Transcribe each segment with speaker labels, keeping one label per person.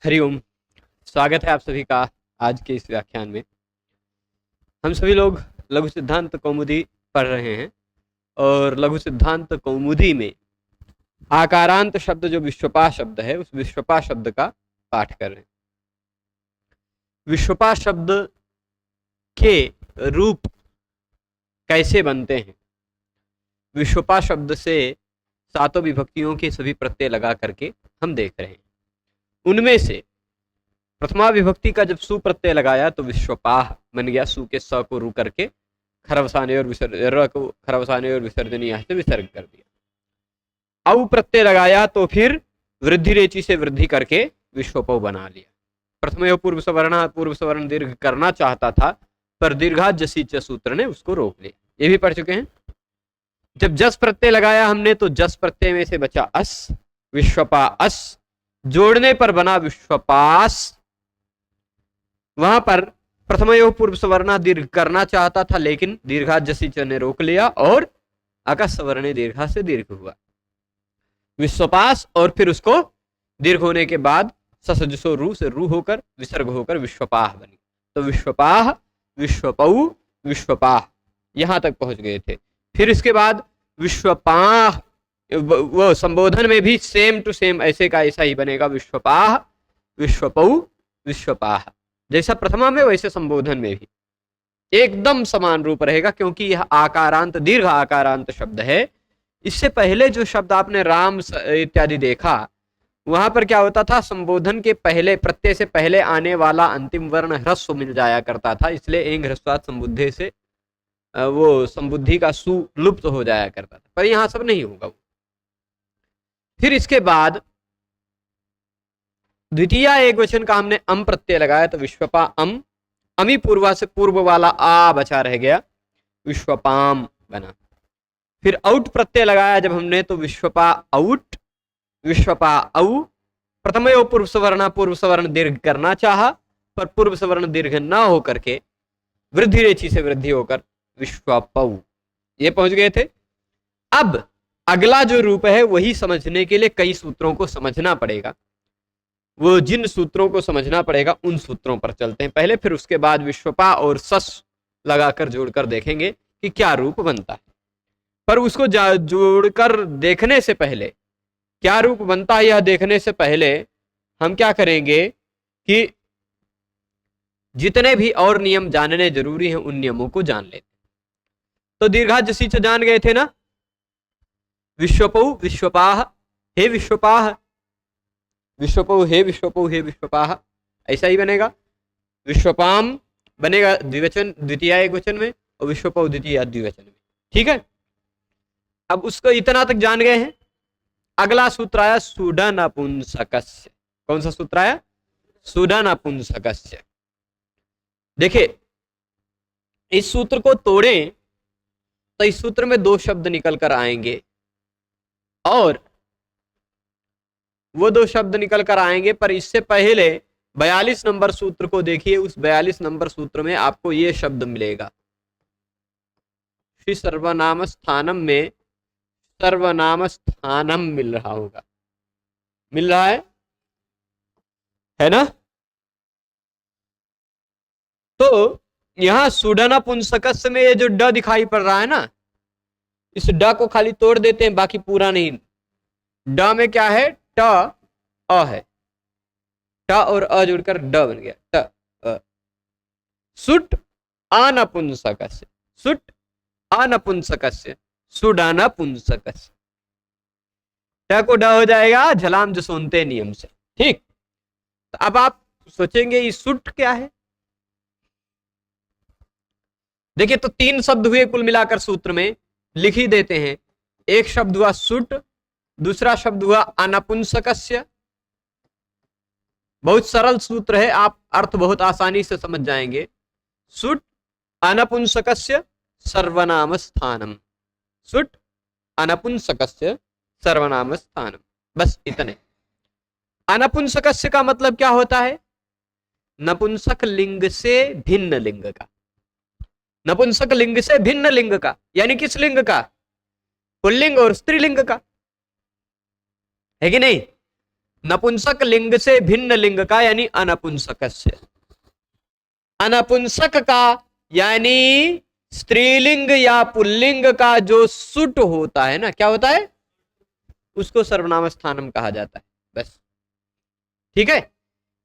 Speaker 1: हरिओम। स्वागत है आप सभी का आज के इस व्याख्यान में। हम सभी लोग लघु सिद्धांत कौमुदी पढ़ रहे हैं और लघु सिद्धांत कौमुदी में आकारांत शब्द जो विश्वपा शब्द है उस विश्वपा शब्द का पाठ कर रहे हैं। विश्वपा शब्द के रूप कैसे बनते हैं, विश्वपा शब्द से सातों विभक्तियों के सभी प्रत्यय लगा करके हम देख रहे हैं। उनमें से प्रथमा विभक्ति का जब सु प्रत्यय लगाया तो विश्वपाह बन गया। सु के स को रू करके खरवसाने और र को खरवसाने और विसर्जनीय से विसर्ग कर दिया। औ प्रत्यय लगाया तो फिर वृद्धि रेची से वृद्धि करके विश्वपौ बना लिया। प्रथम पूर्व सवर्ण दीर्घ करना चाहता था पर दीर्घा जसी च सूत्र ने उसको रोक लिया। ये भी पढ़ चुके हैं। जब जस प्रत्यय लगाया हमने तो जस प्रत्यय में से बचा अस, विश्वपा अस, जोड़ने पर बना विश्वपास। वहां पर प्रथम पूर्व सवर्णा दीर्घ करना चाहता था लेकिन दीर्घा जसी च ने रोक लिया और अकस सवर्ण दीर्घा से दीर्घ हुआ विश्वपास, और फिर उसको दीर्घ होने के बाद ससजसो रू से रू होकर विसर्ग होकर विश्वपाह बनी। तो विश्वपाह, विश्वपऊ, विश्वपाह यहां तक पहुंच गए थे। फिर इसके बाद विश्वपाह, वो संबोधन में भी सेम टू सेम ऐसे का ऐसा ही बनेगा। विश्वपाह, विश्वपऊ, विश्वपाह, जैसा प्रथमा में वैसे संबोधन में भी एकदम समान रूप रहेगा क्योंकि यह आकारांत दीर्घ आकारांत शब्द है। इससे पहले जो शब्द आपने राम इत्यादि देखा वहां पर क्या होता था, संबोधन के पहले प्रत्यय से पहले आने वाला अंतिम वर्ण ह्रस्व मिल जाया करता था, इसलिए एंग ह्रस्वात संबुद्धे से वो संबुद्धि का सु लुप्त हो जाया करता था, पर यहां सब नहीं होगा। फिर इसके बाद द्वितीय एक वचन का हमने अम प्रत्यय लगाया तो विश्वपा अम, अमी पूर्वा से पूर्व वाला आ बचा रह गया, विश्वपाम बना। फिर आउट प्रत्यय लगाया जब हमने तो विश्वपा आउट, विश्वपा औ। प्रथम पूर्व सवर्ण दीर्घ करना चाहा पर पूर्व सवर्ण दीर्घ न होकर के वृद्धि रेची से वृद्धि होकर विश्वपौ। ये पहुंच गए थे। अब अगला जो रूप है वही समझने के लिए कई सूत्रों को समझना पड़ेगा। वो जिन सूत्रों को समझना पड़ेगा उन सूत्रों पर चलते हैं पहले, फिर उसके बाद विश्वपा और सस लगाकर जोड़कर देखेंगे कि क्या रूप बनता है। पर उसको जोड़कर देखने से पहले, क्या रूप बनता है यह देखने से पहले हम क्या करेंगे कि जितने भी और नियम जानने जरूरी हैं उन नियमों को जान लेते। तो दीर्घा जसी च जान गए थे ना, विश्वपौ, विश्वपाह, हे विश्वपाह, विश्वपौ, हे विश्वपौ, हे विश्वपाह, ऐसा ही बनेगा। विश्वपाम बनेगा द्विवचन द्वितीय एक वचन में और विश्वपौ द्वितीय द्विवचन में। ठीक है, अब उसको इतना तक जान गए हैं। अगला सूत्र आया सुडनपुंसकस्य। कौन सा सूत्र आया? सुडनपुंसकस्य। देखिए इस सूत्र को तोड़ें तो इस सूत्र में दो शब्द निकल कर आएंगे और वो दो शब्द निकल कर आएंगे, पर इससे पहले 42 नंबर सूत्र को देखिए। उस 42 नंबर सूत्र में आपको ये शब्द मिलेगा। श्री सर्वनाम स्थानम में सर्वनाम स्थानम मिल रहा होगा, मिल रहा है ना? तो यहां सुडनपुंसकस्य में ये जो ड दिखाई पड़ रहा है ना, इस ड को खाली तोड़ देते हैं, बाकी पूरा नहीं। ड में क्या है? ट अ है, ट और अ जुड़कर ड बन गया, ट अ। Suit अनपुंसकस्य, suit अनपुंसकस्य, सुडनपुंसकस्य। ट को ड हो जाएगा झलाम जसोनते नियम से। ठीक, तो अब आप सोचेंगे ये सुट क्या है? देखिए तो तीन शब्द हुए कुल मिलाकर सूत्र में, लिख ही देते हैं। एक शब्द हुआ सुट, दूसरा शब्द हुआ अनपुंसकस्य। बहुत सरल सूत्र है, आप अर्थ बहुत आसानी से समझ जाएंगे। सुट अनपुंसकस्य सर्वनाम स्थानम, सुट अनपुंसकस्य सर्वनाम स्थानम, बस इतने। अनपुंसकस्य का मतलब क्या होता है? नपुंसक लिंग से भिन्न लिंग का, नपुंसक लिंग से भिन्न लिंग का, यानी किस लिंग का? पुल्लिंग और स्त्रीलिंग का, है कि नहीं? नपुंसक लिंग से भिन्न लिंग का यानी अनपुंसकस्य। अनपुंसक का यानी स्त्रीलिंग या पुल्लिंग का जो सुट होता है ना, क्या होता है, उसको सर्वनाम स्थानम कहा जाता है। बस ठीक है,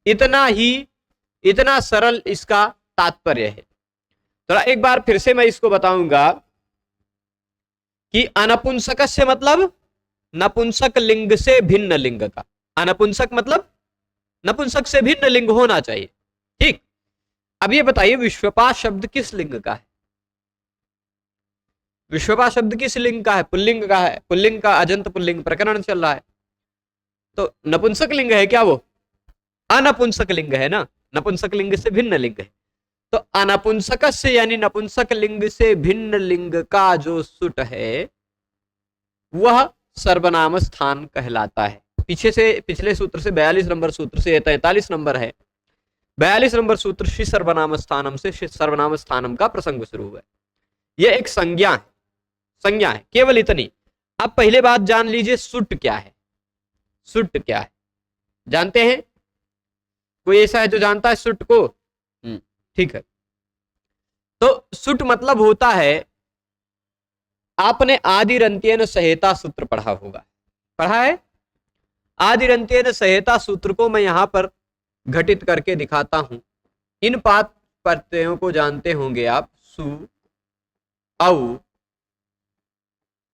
Speaker 1: इतना ही, इतना सरल इसका तात्पर्य है। थोड़ा एक बार फिर से मैं इसको बताऊंगा कि अनपुंसक से मतलब नपुंसक लिंग से भिन्न लिंग का। अनपुंसक मतलब नपुंसक से भिन्न लिंग होना चाहिए। ठीक, अब ये बताइए विश्वपा शब्द किस लिंग का है? विश्वपा शब्द किस लिंग का है? पुल्लिंग का है। पुल्लिंग का अजंत पुल्लिंग प्रकरण चल रहा है, तो नपुंसक लिंग है क्या? वो अनपुंसक लिंग है ना, नपुंसक लिंग से भिन्न लिंग है। तो अनपुंसक से यानी नपुंसक लिंग से भिन्न लिंग का जो सुट है वह सर्वनाम स्थान कहलाता है। पीछे से पिछले सूत्र से 42 नंबर सूत्र से 43 नंबर है, 42 नंबर सूत्र श्री सर्वनाम स्थानम से सर्वनाम स्थानम का प्रसंग शुरू हुआ है। यह एक संज्ञा है, संज्ञा है, केवल इतनी। अब पहले बात जान लीजिए, सुट क्या है? सुट क्या है जानते हैं? कोई ऐसा है जो जानता है सुट को? ठीक है, तो सुट मतलब होता है, आपने आदिरंत्येन संहिता सूत्र पढ़ा होगा, पढ़ा है? आदिरंत्येन संहिता सूत्र को मैं यहां पर घटित करके दिखाता हूं। इन पांच प्रत्ययों को जानते होंगे आप, सु, औ,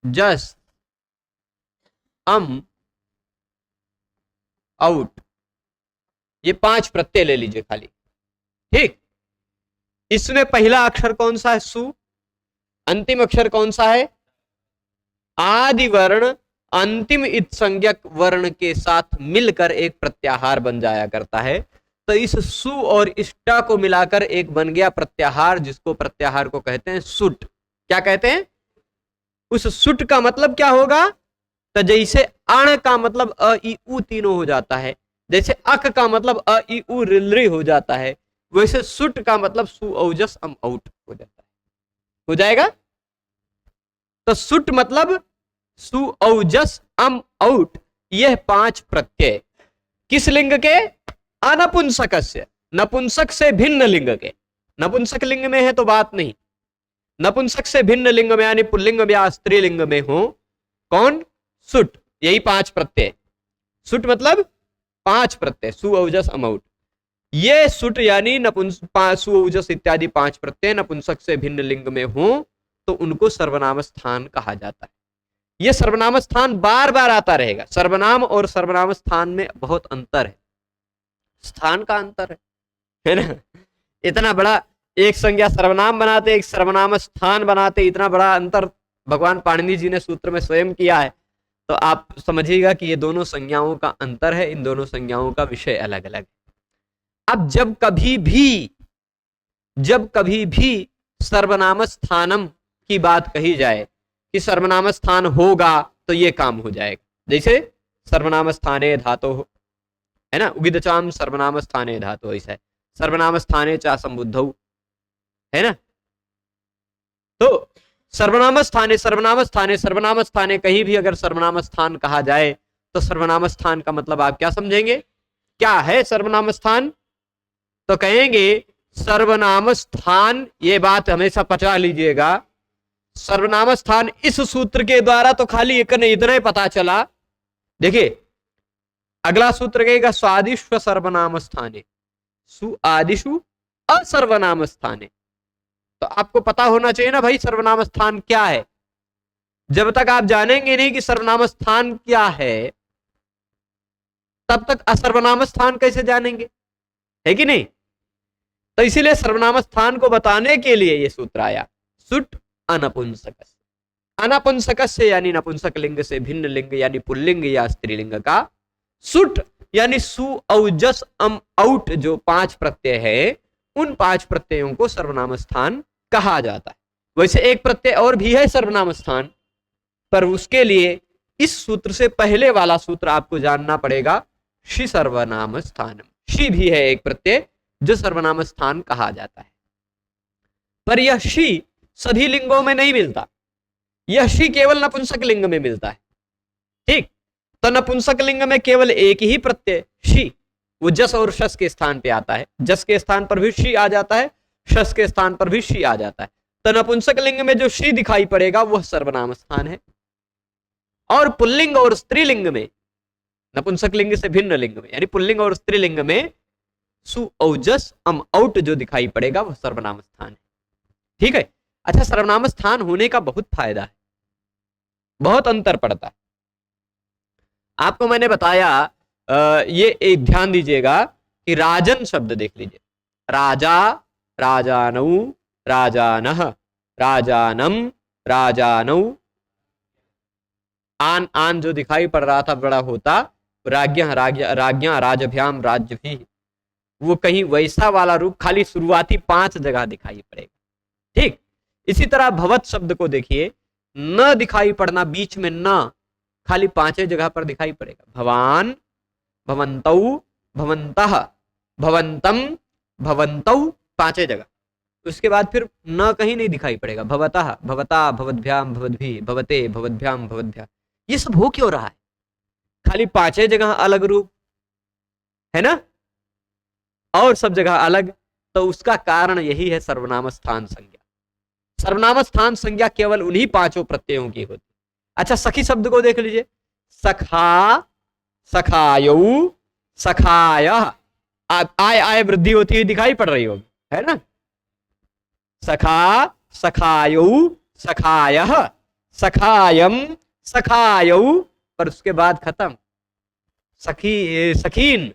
Speaker 1: जस, अम, आउट, ये पांच प्रत्यय ले लीजिए खाली। ठीक, इसमें पहला अक्षर कौन सा है? सु। अंतिम अक्षर कौन सा है? आदि वर्ण अंतिम इत संज्ञक वर्ण के साथ मिलकर एक प्रत्याहार बन जाया करता है। तो इस सु और इस ट को मिलाकर एक बन गया प्रत्याहार, जिसको प्रत्याहार को कहते हैं सुट। क्या कहते हैं? उस सुट का मतलब क्या होगा? तो जैसे अण का मतलब अ ई उ तीनों हो जाता है, जैसे अक का मतलब अ ई उ रिलरी हो जाता है, वैसे सुट का मतलब सु औजस अम आउट हो जाता है, हो जाएगा। तो सुट मतलब सु औजस अम आउट, यह पांच प्रत्यय किस लिंग के? अनपुंसक से, नपुंसक से भिन्न लिंग के। नपुंसक लिंग में है तो बात नहीं, नपुंसक से भिन्न लिंग में यानी पुल्लिंग या स्त्रीलिंग में हो, कौन? सुट। यही पांच प्रत्यय, सुट मतलब पांच प्रत्यय, सु औजस अम आउट। ये सुट यानी सु औजस इत्यादि पांच प्रत्यय नपुंसक से भिन्न लिंग में हो तो उनको सर्वनाम स्थान कहा जाता है। यह सर्वनाम स्थान बार बार आता रहेगा। सर्वनाम और सर्वनाम स्थान में बहुत अंतर है, स्थान का अंतर है ना। इतना बड़ा एक संज्ञा सर्वनाम बनाते, एक सर्वनाम स्थान बनाते, इतना बड़ा अंतर भगवान पाणिनि जी ने सूत्र में स्वयं किया है। तो आप समझिएगा कि ये दोनों संज्ञाओं का अंतर है, इन दोनों संज्ञाओं का विषय अलग अलग है। अब जब कभी भी सर्वनाम स्थानम की बात कही जाए कि सर्वनाम स्थान होगा तो ये काम हो जाएगा। जैसे सर्वनाम स्थाने धातो है ना, उगिदचाम सर्वनाम स्थाने धातो, ऐसा है। सर्वनाम स्थाने चा संबुद्धौ है ना। तो सर्वनाम स्थाने सर्वनाम स्थाने सर्वनाम स्थाने कहीं भी अगर सर्वनाम स्थान कहा जाए तो सर्वनाम स्थान का मतलब आप क्या समझेंगे? क्या है सर्वनाम स्थान? तो कहेंगे सर्वनाम स्थान, ये बात हमेशा पचा लीजिएगा, सर्वनाम स्थान इस सूत्र के द्वारा तो खाली इतना ही पता चला। देखिए अगला सूत्र कहेगा स्वादिष्व सर्वनाम स्थाने, सु आदिशु असर्वनाम स्थाने। तो आपको पता होना चाहिए ना भाई सर्वनाम स्थान क्या है। जब तक आप जानेंगे नहीं कि सर्वनाम स्थान क्या है, तब तक असर्वनाम स्थान कैसे जानेंगे, है कि नहीं। तो इसीलिए सर्वनाम स्थान को बताने के लिए यह सूत्र आया, सुट अनपुंसक। अनपुंसक से यानी नपुंसक लिंग से भिन्न लिंग यानी पुल्लिंग या स्त्रीलिंग का, सुट यानी सु औजस अम आउट जो पांच प्रत्यय है, उन पांच प्रत्ययों को सर्वनाम स्थान कहा जाता है। वैसे एक प्रत्यय और भी है सर्वनाम स्थान, पर उसके लिए इस सूत्र से पहले वाला सूत्र आपको जानना पड़ेगा, शी सर्वनाम स्थानम। शी भी है एक प्रत्यय जो सर्वनाम स्थान कहा जाता है, पर यह शी सभी लिंगों में नहीं मिलता, यह शी केवल नपुंसक लिंग में मिलता है। ठीक, तो नपुंसक लिंग में केवल एक ही प्रत्यय शी, वो जस और शस के स्थान पे आता है। जस के स्थान पर भी शी आ जाता है, शस के स्थान पर भी शी आ जाता है। तो नपुंसक लिंग में जो शी दिखाई पड़ेगा वह सर्वनाम स्थान है। और पुल्लिंग और स्त्रीलिंग में, नपुंसक लिंग से भिन्न लिंग में यानी पुल्लिंग और स्त्रीलिंग में सु औजस अम औट जो दिखाई पड़ेगा वह सर्वनाम स्थान है। ठीक है। अच्छा, सर्वनाम स्थान होने का बहुत फायदा है, बहुत अंतर पड़ता है। आपको मैंने बताया, ये एक ध्यान दीजिएगा कि राजन शब्द देख लीजिए, राजा, राजानौ, राजानः, राजानम, राजानौ, आन आन जो दिखाई पड़ रहा था बड़ा होता, राज्ञ राज्ञा, राजभ्याम, राज्य भी, वो कहीं वैसा वाला रूप खाली शुरुआती 5 जगह दिखाई पड़ेगा। ठीक। इसी तरह भवत शब्द को देखिए, न दिखाई पड़ना, बीच में न, खाली 5 जगह पर दिखाई पड़ेगा। भवान, भवन्तौ, भवन्तः, भवन्तम, भवन्तौ, 5 जगह। उसके बाद फिर न कहीं नहीं दिखाई पड़ेगा। भवतः, भवता, भवद्भ्याम, भवद्भिः, भवते, भवद्भ्याम, भवद्भ्या। ये सब हो क्यों रहा है? खाली 5 जगह अलग रूप है ना, और सब जगह अलग। तो उसका कारण यही है सर्वनाम स्थान संज्ञा। सर्वनाम स्थान संज्ञा केवल उन्हीं 5 प्रत्ययों की होती। अच्छा, सखी शब्द को देख लीजिए, सखा, सखायौ, सखायः, आय आय वृद्धि होती हुई दिखाई पड़ रही होगी, है ना। सखा, सखायौ, सखायः, सखायम, सखायौ, पर उसके बाद खत्म। सखी, सखीन,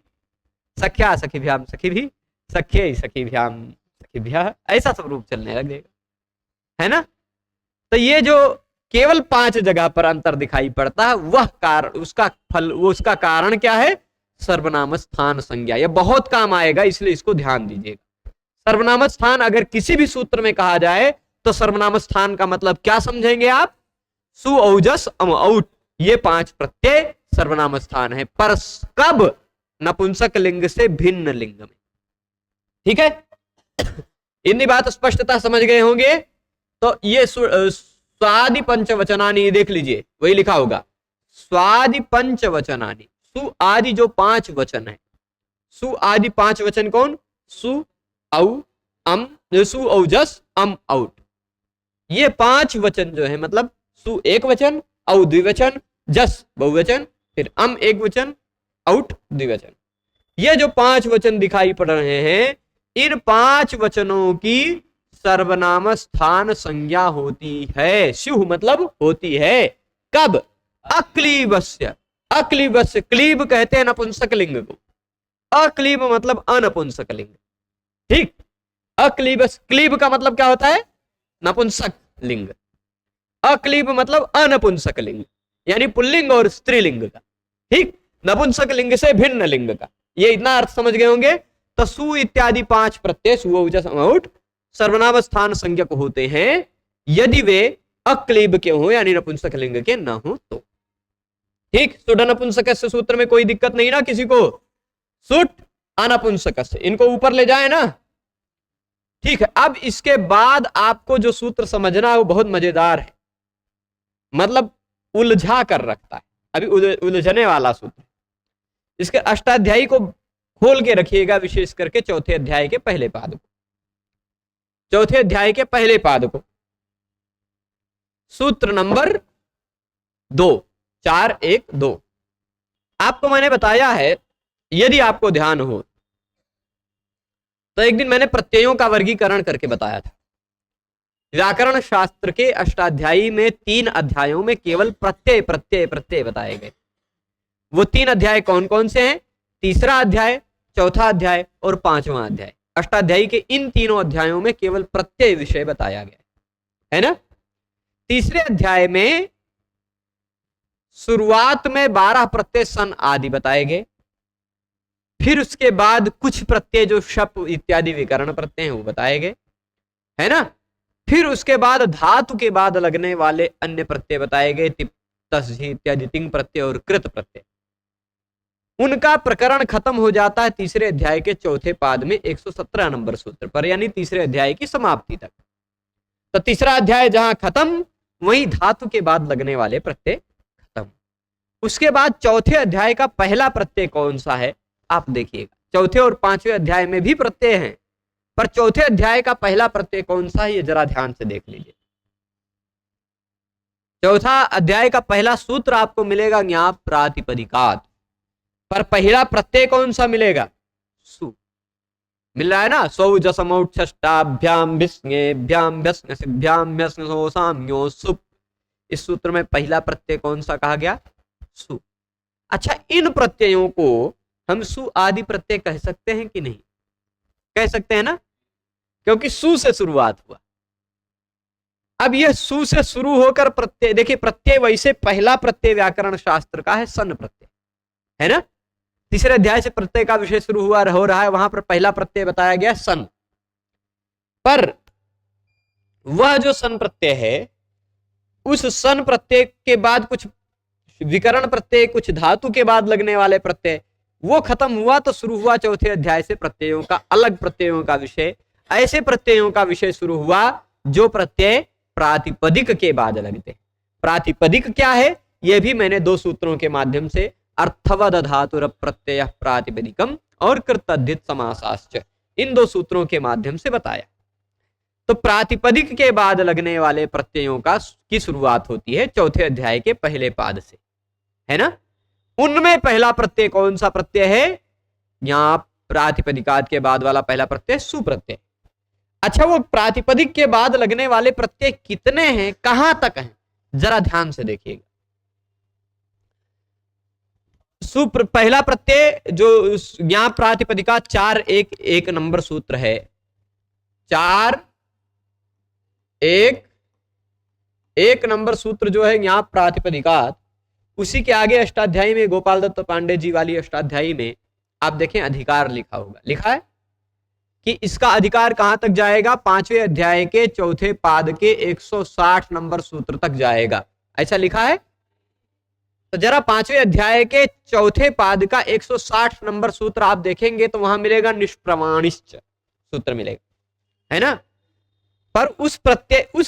Speaker 1: सख्या, सखीभ्याम, सखी भी, सख्ये, सखीभ्याम, सखीभ्यः, ऐसा सब रूप चलने लगेगा, है ना। तो ये जो केवल 5 जगह पर अंतर दिखाई पड़ता है, वह कारण, उसका फल, वो उसका कारण क्या है? सर्वनाम स्थान संज्ञा। यह बहुत काम आएगा, इसलिए इसको ध्यान दीजिएगा। सर्वनाम स्थान अगर किसी भी सूत्र में कहा जाए तो सर्वनाम स्थान का मतलब क्या समझेंगे आप? सु, औजस, अम, औट, ये 5 प्रत्यय सर्वनाम स्थान है, पर कब? नपुंसक लिंग से भिन्न लिंग में। ठीक है। इतनी बात स्पष्टता समझ गए होंगे। तो ये स्वादि पंचवचनानी देख लीजिए, वही लिखा होगा, स्वादि पंचवचनानी। सु आदि जो 5 वचन है, सु आदि 5 वचन कौन? सु, औ, अम, सु, औजस, अम, औट। ये 5 वचन जो है, मतलब सु एक वचन, औ द्विवचन, जस बहुवचन, फिर अम एक वचन, औट द्विवचन। ये जो 5 वचन दिखाई पड़ रहे हैं, इन 5 वचनों की सर्वनाम स्थान संज्ञा होती है। स्युः मतलब होती है। कब? अक्लीबस्य। अक्लीबस्य, क्लीब कहते हैं नपुंसक लिंग को, अक्लीब मतलब अनपुंसक लिंग। ठीक। अक्लीबस, क्लीब का मतलब क्या होता है? नपुंसक लिंग। अक्लीब मतलब अनपुंसक लिंग, यानी पुल्लिंग और स्त्रीलिंग का। ठीक। नपुंसक लिंग से भिन्न लिंग का, ये इतना अर्थ समझ गए होंगे। तो सु इत्यादि 5 प्रत्यय, सु, औजस, अम, औट, सर्वनाम स्थान संज्ञक होते हैं यदि वे अक्लीब के हो, यानी नपुंसक लिंग के न हो तो। ठीक। सुड नपुंसक सूत्र में कोई दिक्कत नहीं ना किसी को? सुट अनपुंसक, इनको ऊपर ले जाए ना। ठीक है। अब इसके बाद आपको जो सूत्र समझना है वो बहुत मजेदार है, मतलब उलझा कर रखता है, अभी उलझने वाला सूत्र। इसके अष्टाध्यायी को खोल के रखिएगा, विशेष करके चौथे अध्याय के पहले पाद को, चौथे अध्याय के पहले पाद को, सूत्र नंबर 2, 4, 1, 2। आपको मैंने बताया है, यदि आपको ध्यान हो तो एक दिन मैंने प्रत्ययों का वर्गीकरण करके बताया था। व्याकरण शास्त्र के अष्टाध्यायी में 3 अध्यायों में केवल प्रत्यय प्रत्यय प्रत्यय बताए गए। वो 3 अध्याय कौन कौन से हैं? तीसरा अध्याय, चौथा अध्याय और 5वां अध्याय। अष्टाध्यायी के इन तीनों अध्यायों में केवल प्रत्यय विषय बताया गया है ना। तीसरे अध्याय में शुरुआत में 12 प्रत्यय सन आदि बताए गए, फिर उसके बाद कुछ प्रत्यय जो शप इत्यादि विकर्ण प्रत्यय हैं वो बताए गए, है ना। फिर उसके बाद धातु के बाद लगने वाले अन्य प्रत्यय बताए गए, तिप, तस, झी इत्यादि, तिंग प्रत्यय और कृत प्रत्यय। उनका प्रकरण खत्म हो जाता है तीसरे अध्याय के चौथे पाद में 117 नंबर सूत्र पर, यानी तीसरे अध्याय की समाप्ति तक। तो तीसरा अध्याय जहां खत्म, वहीं धातु के बाद लगने वाले प्रत्यय खत्म। उसके बाद चौथे अध्याय का पहला प्रत्यय कौन सा है आप देखिएगा। चौथे और पांचवें अध्याय में भी प्रत्यय हैं, पर चौथे अध्याय का पहला प्रत्यय कौन सा है ये जरा ध्यान से देख लीजिए। चौथा अध्याय का पहला सूत्र आपको मिलेगा ज्ञाप प्रातिपदिकात, पर पहला प्रत्यय कौन सा मिलेगा? सु। मिल रहा है ना? सौजसमौष्टाभ्याम विस्ङेभ्याम व्यस्ङसिभ्याम व्यस्ङसोसाम्यो सुप। इस सूत्र में पहला प्रत्यय कौन सा कहा गया? सु। अच्छा, इन प्रत्ययों को हम सु आदि प्रत्यय कह सकते हैं कि नहीं? कह सकते हैं ना, क्योंकि सु से शुरुआत हुआ। अब यह सु से शुरू होकर प्रत्यय, देखिए प्रत्यय वैसे पहला प्रत्यय व्याकरण शास्त्र का है सन प्रत्यय, है ना? तीसरे अध्याय से प्रत्यय का विषय शुरू हुआ हो रहा है, वहां पर पहला प्रत्यय बताया गया सन। पर वह जो सन प्रत्यय है, उस सन प्रत्यय के बाद कुछ विकरण प्रत्यय, कुछ धातु के बाद लगने वाले प्रत्यय, वो खत्म हुआ तो शुरू हुआ चौथे अध्याय से प्रत्ययों का, अलग प्रत्ययों का विषय। ऐसे प्रत्ययों का विषय शुरू हुआ जो प्रत्यय प्रातिपदिक के बाद लगते हैं। प्रातिपदिक क्या है यह भी मैंने दो सूत्रों के माध्यम से, अर्थवद धातुर प्रत्यय प्रातिपदिकम और कृतद्धित समासाश्च, इन दो सूत्रों के माध्यम से बताया। तो प्रातिपदिक के बाद लगने वाले प्रत्ययों की शुरुआत होती है चौथे अध्याय के पहले पाद से, है ना? उनमें पहला प्रत्यय कौन सा प्रत्यय है? यहां प्रातिपदिकात के बाद वाला पहला प्रत्यय सुप्रत्यय। अच्छा, वो प्रातिपदिक के बाद लगने वाले प्रत्यय कितने हैं, कहां तक हैं, जरा ध्यान से देखिएगा। पहला प्रत्यय जो यहां प्रातिपदिका 4-1-1 नंबर सूत्र है, 4-1-1 नंबर सूत्र जो है यहां प्रातिपदिकात, उसी के आगे अष्टाध्यायी में, गोपाल दत्त पांडे जी वाली अष्टाध्यायी में आप देखें अधिकार लिखा होगा, लिखा है कि इसका अधिकार कहां तक जाएगा? पांचवें अध्याय के चौथे पाद के 160 नंबर सूत्र तक जाएगा, ऐसा लिखा है। तो जरा पांचवें अध्याय के चौथे पाद का 160 नंबर सूत्र आप देखेंगे तो वहां मिलेगा निष्प्रमाणिश्च सूत्र मिलेगा, है ना? पर उस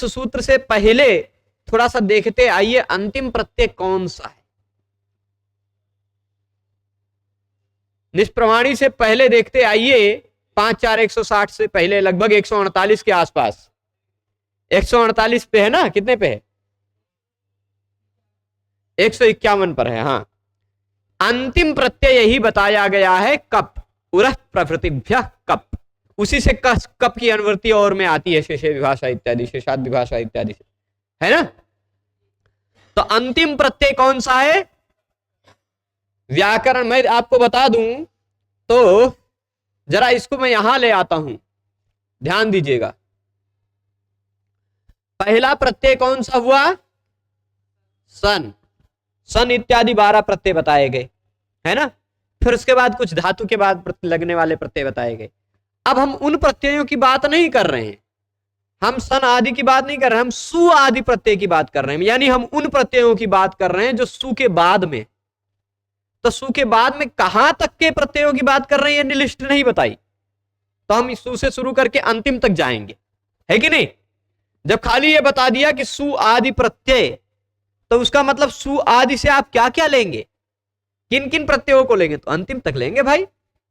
Speaker 1: सूत्र से पहले थोड़ा सा देखते आइए अंतिम प्रत्यय कौन सा है। निष्प्रमाणी से पहले देखते आइए 5-4-160 से पहले लगभग 148 के आसपास, 148 पे है ना? कितने पे है? 151 पर है। हाँ, अंतिम प्रत्यय यही बताया गया है, कप उरह प्रभृतिभ्यः कप। उसी से कप की अनुवृत्ति और में आती है, शेषे विभाषा इत्यादि, शेषाद विभाषा इत्यादि से, है ना? तो अंतिम प्रत्यय कौन सा है? व्याकरण मैं आपको बता दूं तो जरा इसको मैं यहां ले आता हूं, ध्यान दीजिएगा। पहला प्रत्यय कौन सा हुआ? सन। सन इत्यादि 12 प्रत्यय बताए गए, है ना? फिर उसके बाद कुछ धातु के बाद लगने वाले प्रत्यय बताए गए। अब हम उन प्रत्ययों की बात नहीं कर रहे हैं, हम सन आदि की बात नहीं कर रहे हैं, हम सु आदि प्रत्यय की बात कर रहे हैं। यानी हम उन प्रत्ययों की बात कर रहे हैं जो सु के बाद में। तो सु के बाद में कहां तक के प्रत्ययों की बात कर रहे हैं ये लिस्ट नहीं बताई, तो हम सु से शुरू करके अंतिम तक जाएंगे, है कि नहीं? जब खाली ये बता दिया कि सु आदि प्रत्यय, तो उसका मतलब सु आदि से आप क्या क्या लेंगे, किन किन प्रत्ययों को लेंगे? तो अंतिम तक लेंगे भाई,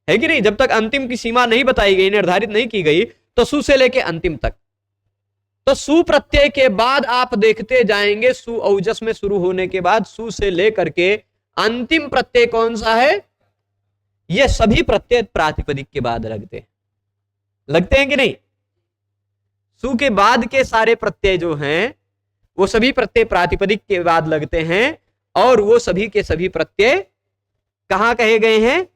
Speaker 1: है कि नहीं? जब तक अंतिम की सीमा नहीं बताई गई, निर्धारित नहीं की गई, तो सु से लेके अंतिम तक। तो सु प्रत्यय के बाद आप देखते जाएंगे, सु औजस में शुरू होने के बाद सु से लेकर के अंतिम प्रत्यय कौन सा है? ये सभी प्रत्यय प्रातिपदिक के बाद लगते हैं कि नहीं? सु के बाद के सारे प्रत्यय जो हैं वो सभी प्रत्यय प्रातिपदिक के बाद लगते हैं, और वो सभी के सभी प्रत्यय कहां कहे गए हैं?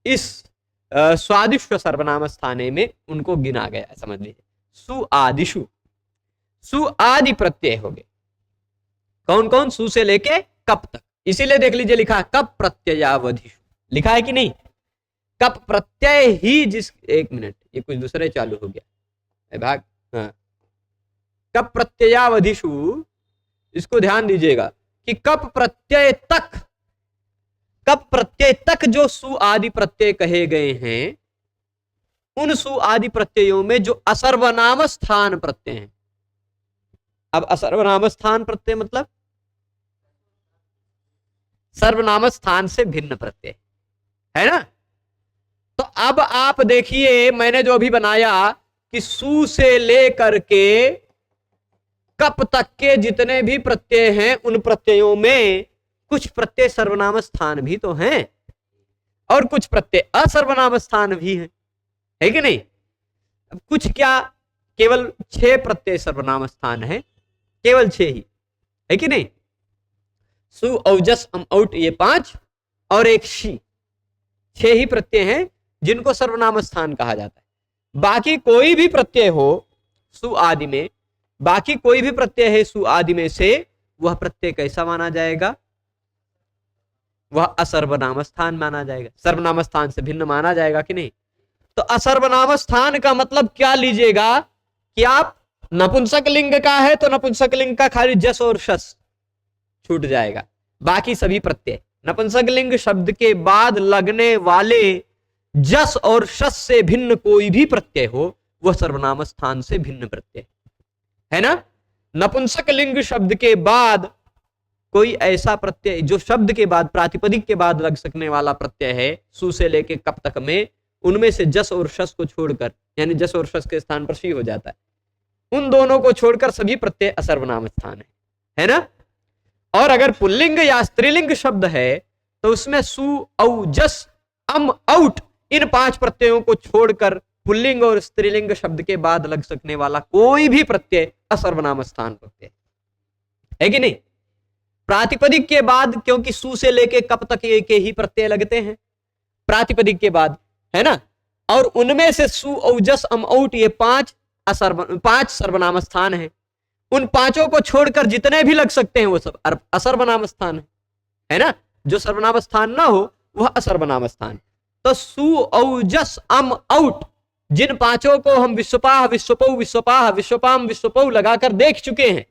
Speaker 1: इस स्वादिष्ट सर्वनाम स्थाने में उनको गिना गया है, समझ लीजिए। सु आदिशु, सु आदि प्रत्यय हो गए। कौन कौन? सु से लेके कप तक। इसीलिए देख लीजिए लिखा है कप प्रत्ययावधिषु, लिखा है कि नहीं? कप प्रत्यय ही जिस, एक मिनट, ये कुछ दूसरे चालू हो गया भाग। हाँ, कप प्रत्ययावधिषु, इसको ध्यान दीजिएगा कि कप प्रत्यय तक जो सु आदि प्रत्यय कहे गए हैं, उन सु आदि प्रत्ययों में जो असर्वनाम स्थान प्रत्यय हैं। अब असर्वनाम स्थान प्रत्यय मतलब सर्वनाम स्थान से भिन्न प्रत्यय, है ना। तो अब आप देखिए मैंने जो अभी बनाया कि सु से लेकर के कप तक के जितने भी प्रत्यय हैं उन प्रत्ययों में कुछ प्रत्यय सर्वनाम स्थान भी तो हैं और कुछ प्रत्यय असर्वनाम स्थान भी हैं, है कि नहीं। अब कुछ क्या, केवल 6 प्रत्यय सर्वनाम स्थान है, केवल 6 ही, है कि नहीं। सु औजस अम औट ये 5 और एक शी, 6 ही प्रत्यय हैं जिनको सर्वनाम स्थान कहा जाता है। बाकी कोई भी प्रत्यय हो सु आदि में, बाकी कोई भी प्रत्यय है सु आदि में से, वह प्रत्यय कैसा माना जाएगा, वह असर्वनाम स्थान माना जाएगा, सर्वनाम स्थान से भिन्न माना जाएगा कि नहीं। तो असर्वनाम स्थान का मतलब क्या लीजिएगा कि आप नपुंसक लिंग का है तो नपुंसक लिंग का खाली जस और शस छूट जाएगा, बाकी सभी प्रत्यय नपुंसक लिंग शब्द के बाद लगने वाले जस और शस से भिन्न कोई भी प्रत्यय हो वह सर्वनाम स्थान से भिन्न प्रत्यय है ना। नपुंसक लिंग शब्द के बाद कोई ऐसा प्रत्यय जो शब्द के बाद प्रातिपदिक के बाद लग सकने वाला प्रत्यय है सु से लेके कप तक में, उनमें से जस और शस को छोड़कर, यानी जस और शस के स्थान पर शी हो जाता है, उन दोनों को छोड़कर सभी प्रत्यय असर्वनाम स्थान है ना। और अगर पुल्लिंग या स्त्रीलिंग शब्द है तो उसमें सु औ जस अम औट इन 5 प्रत्ययों को छोड़कर पुल्लिंग और स्त्रीलिंग शब्द के बाद लग सकने वाला कोई भी प्रत्यय असर्वनाम स्थान प्रत्यय है कि नहीं। प्रातिपदिक के बाद, क्योंकि सु से लेके कप तक के ही प्रत्यय लगते हैं प्रातिपदिक के बाद, है ना। और उनमें से सु औजस अम औट ये 5 सर्वनाम स्थान है। उन 5 को छोड़कर जितने भी लग सकते हैं वो सब असर्वनाम स्थान है ना। जो सर्वनाम स्थान ना हो वह असर्वनाम स्थान। तो सु औजस अम औट जिन 5 को हम विश्वपाह विश्वपौ विश्वपाह विश्वपाम विश्वपौ लगाकर देख चुके हैं,